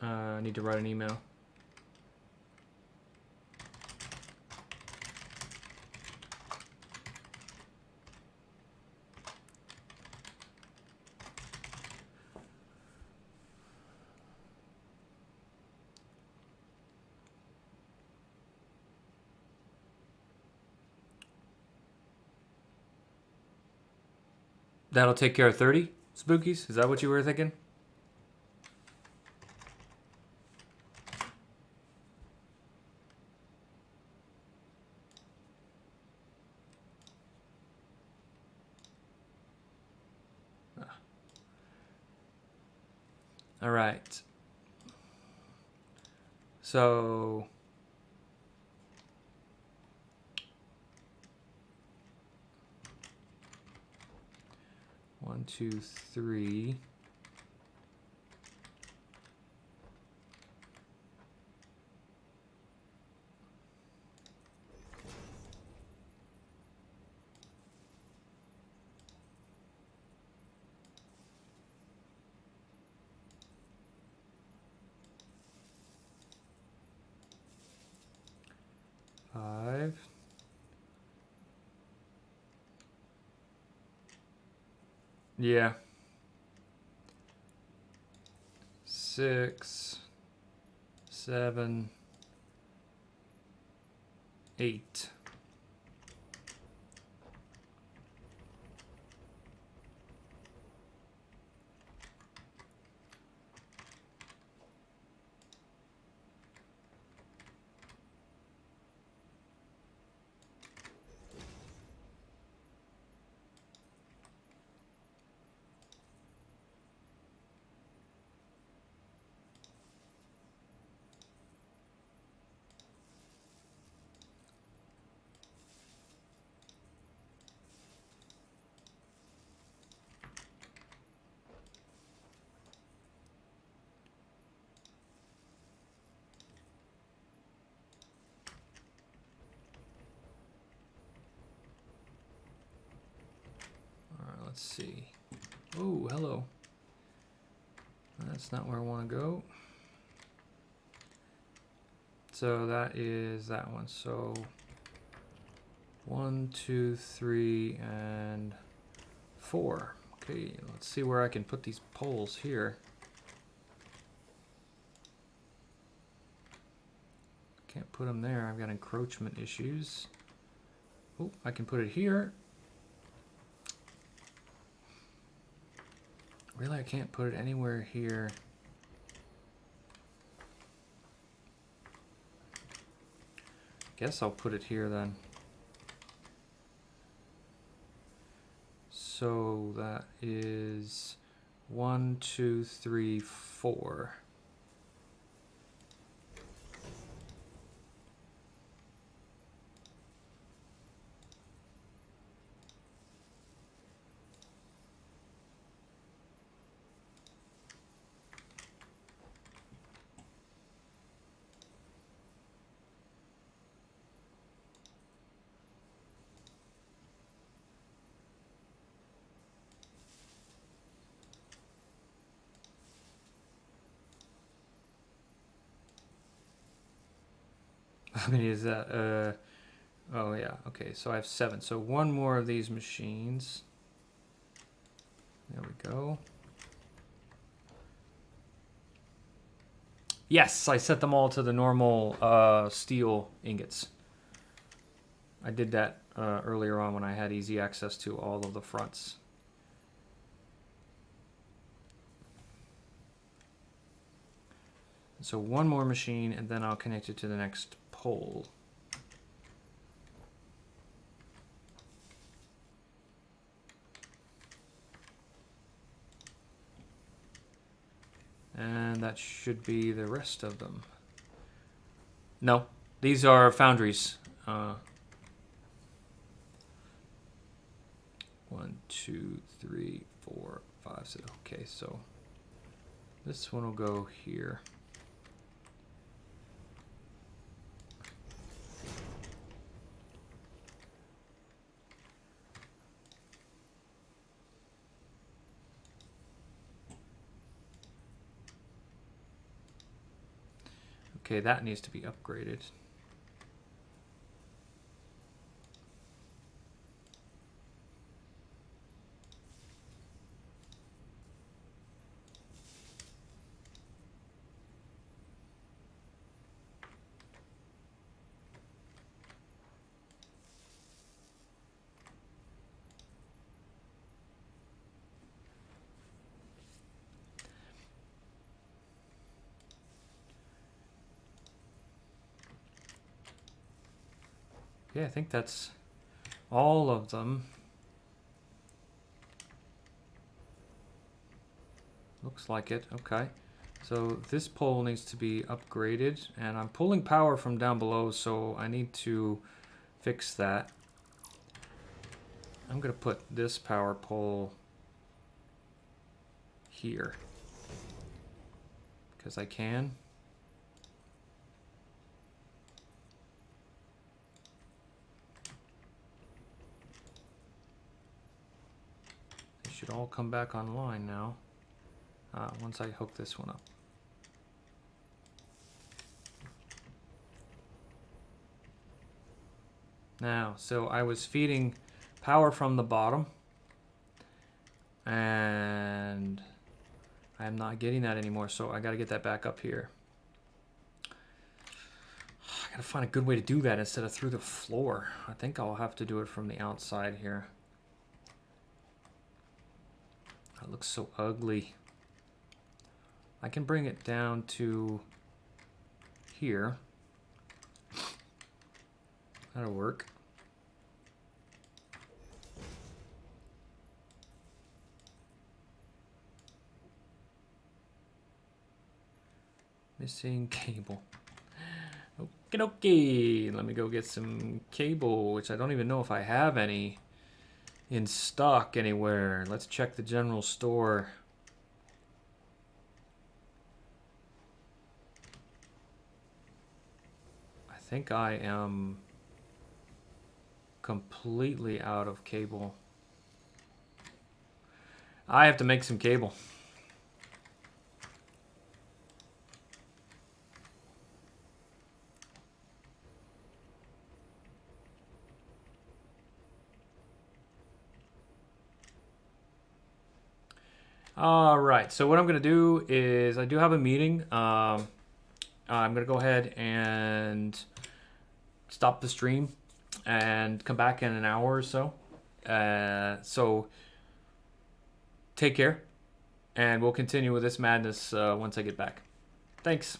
I need to write an email. That'll take care of 30 spookies? Is that what you were thinking? All right. So one, two, three. Five. Yeah. 6, 7, 8. All right, let's see. Oh, hello. That's not where I want to go. So that is that one. So 1, 2, 3, and 4. Okay, let's see where I can put these poles here. Can't put them there. I've got encroachment issues. Oh, I can put it here. Really, I can't put it anywhere here. Guess I'll put it here then. So that is 1, 2, 3, 4. How many is that? Oh yeah, okay, so I have 7. So one more of these machines. There we go. Yes, I set them all to the normal steel ingots. I did that earlier on when I had easy access to all of the fronts. So one more machine, and then I'll connect it to the next pole. And that should be the rest of them. No, these are foundries. 1, 2, 3, 4, 5, 6. Okay, so this one will go here. Okay, that needs to be upgraded. Okay, I think that's all of them. Looks like it. Okay. So this pole needs to be upgraded, and I'm pulling power from down below, so I need to fix that. I'm going to put this power pole here because I can. They should all come back online now once I hook this one up. Now, so I was feeding power from the bottom, and I'm not getting that anymore, so I got to get that back up here. I got to find a good way to do that instead of through the floor. I think I'll have to do it from the outside here. That looks so ugly. I can bring it down to here. That'll work. Missing cable. Okie dokie. Let me go get some cable, which I don't even know if I have any in stock anywhere. Let's check the general store. I think I am completely out of cable. I have to make some cable. All right, so what I'm going to do is I do have a meeting. I'm going to go ahead and stop the stream and come back in an hour or so. So take care, and we'll continue with this madness once I get back. Thanks.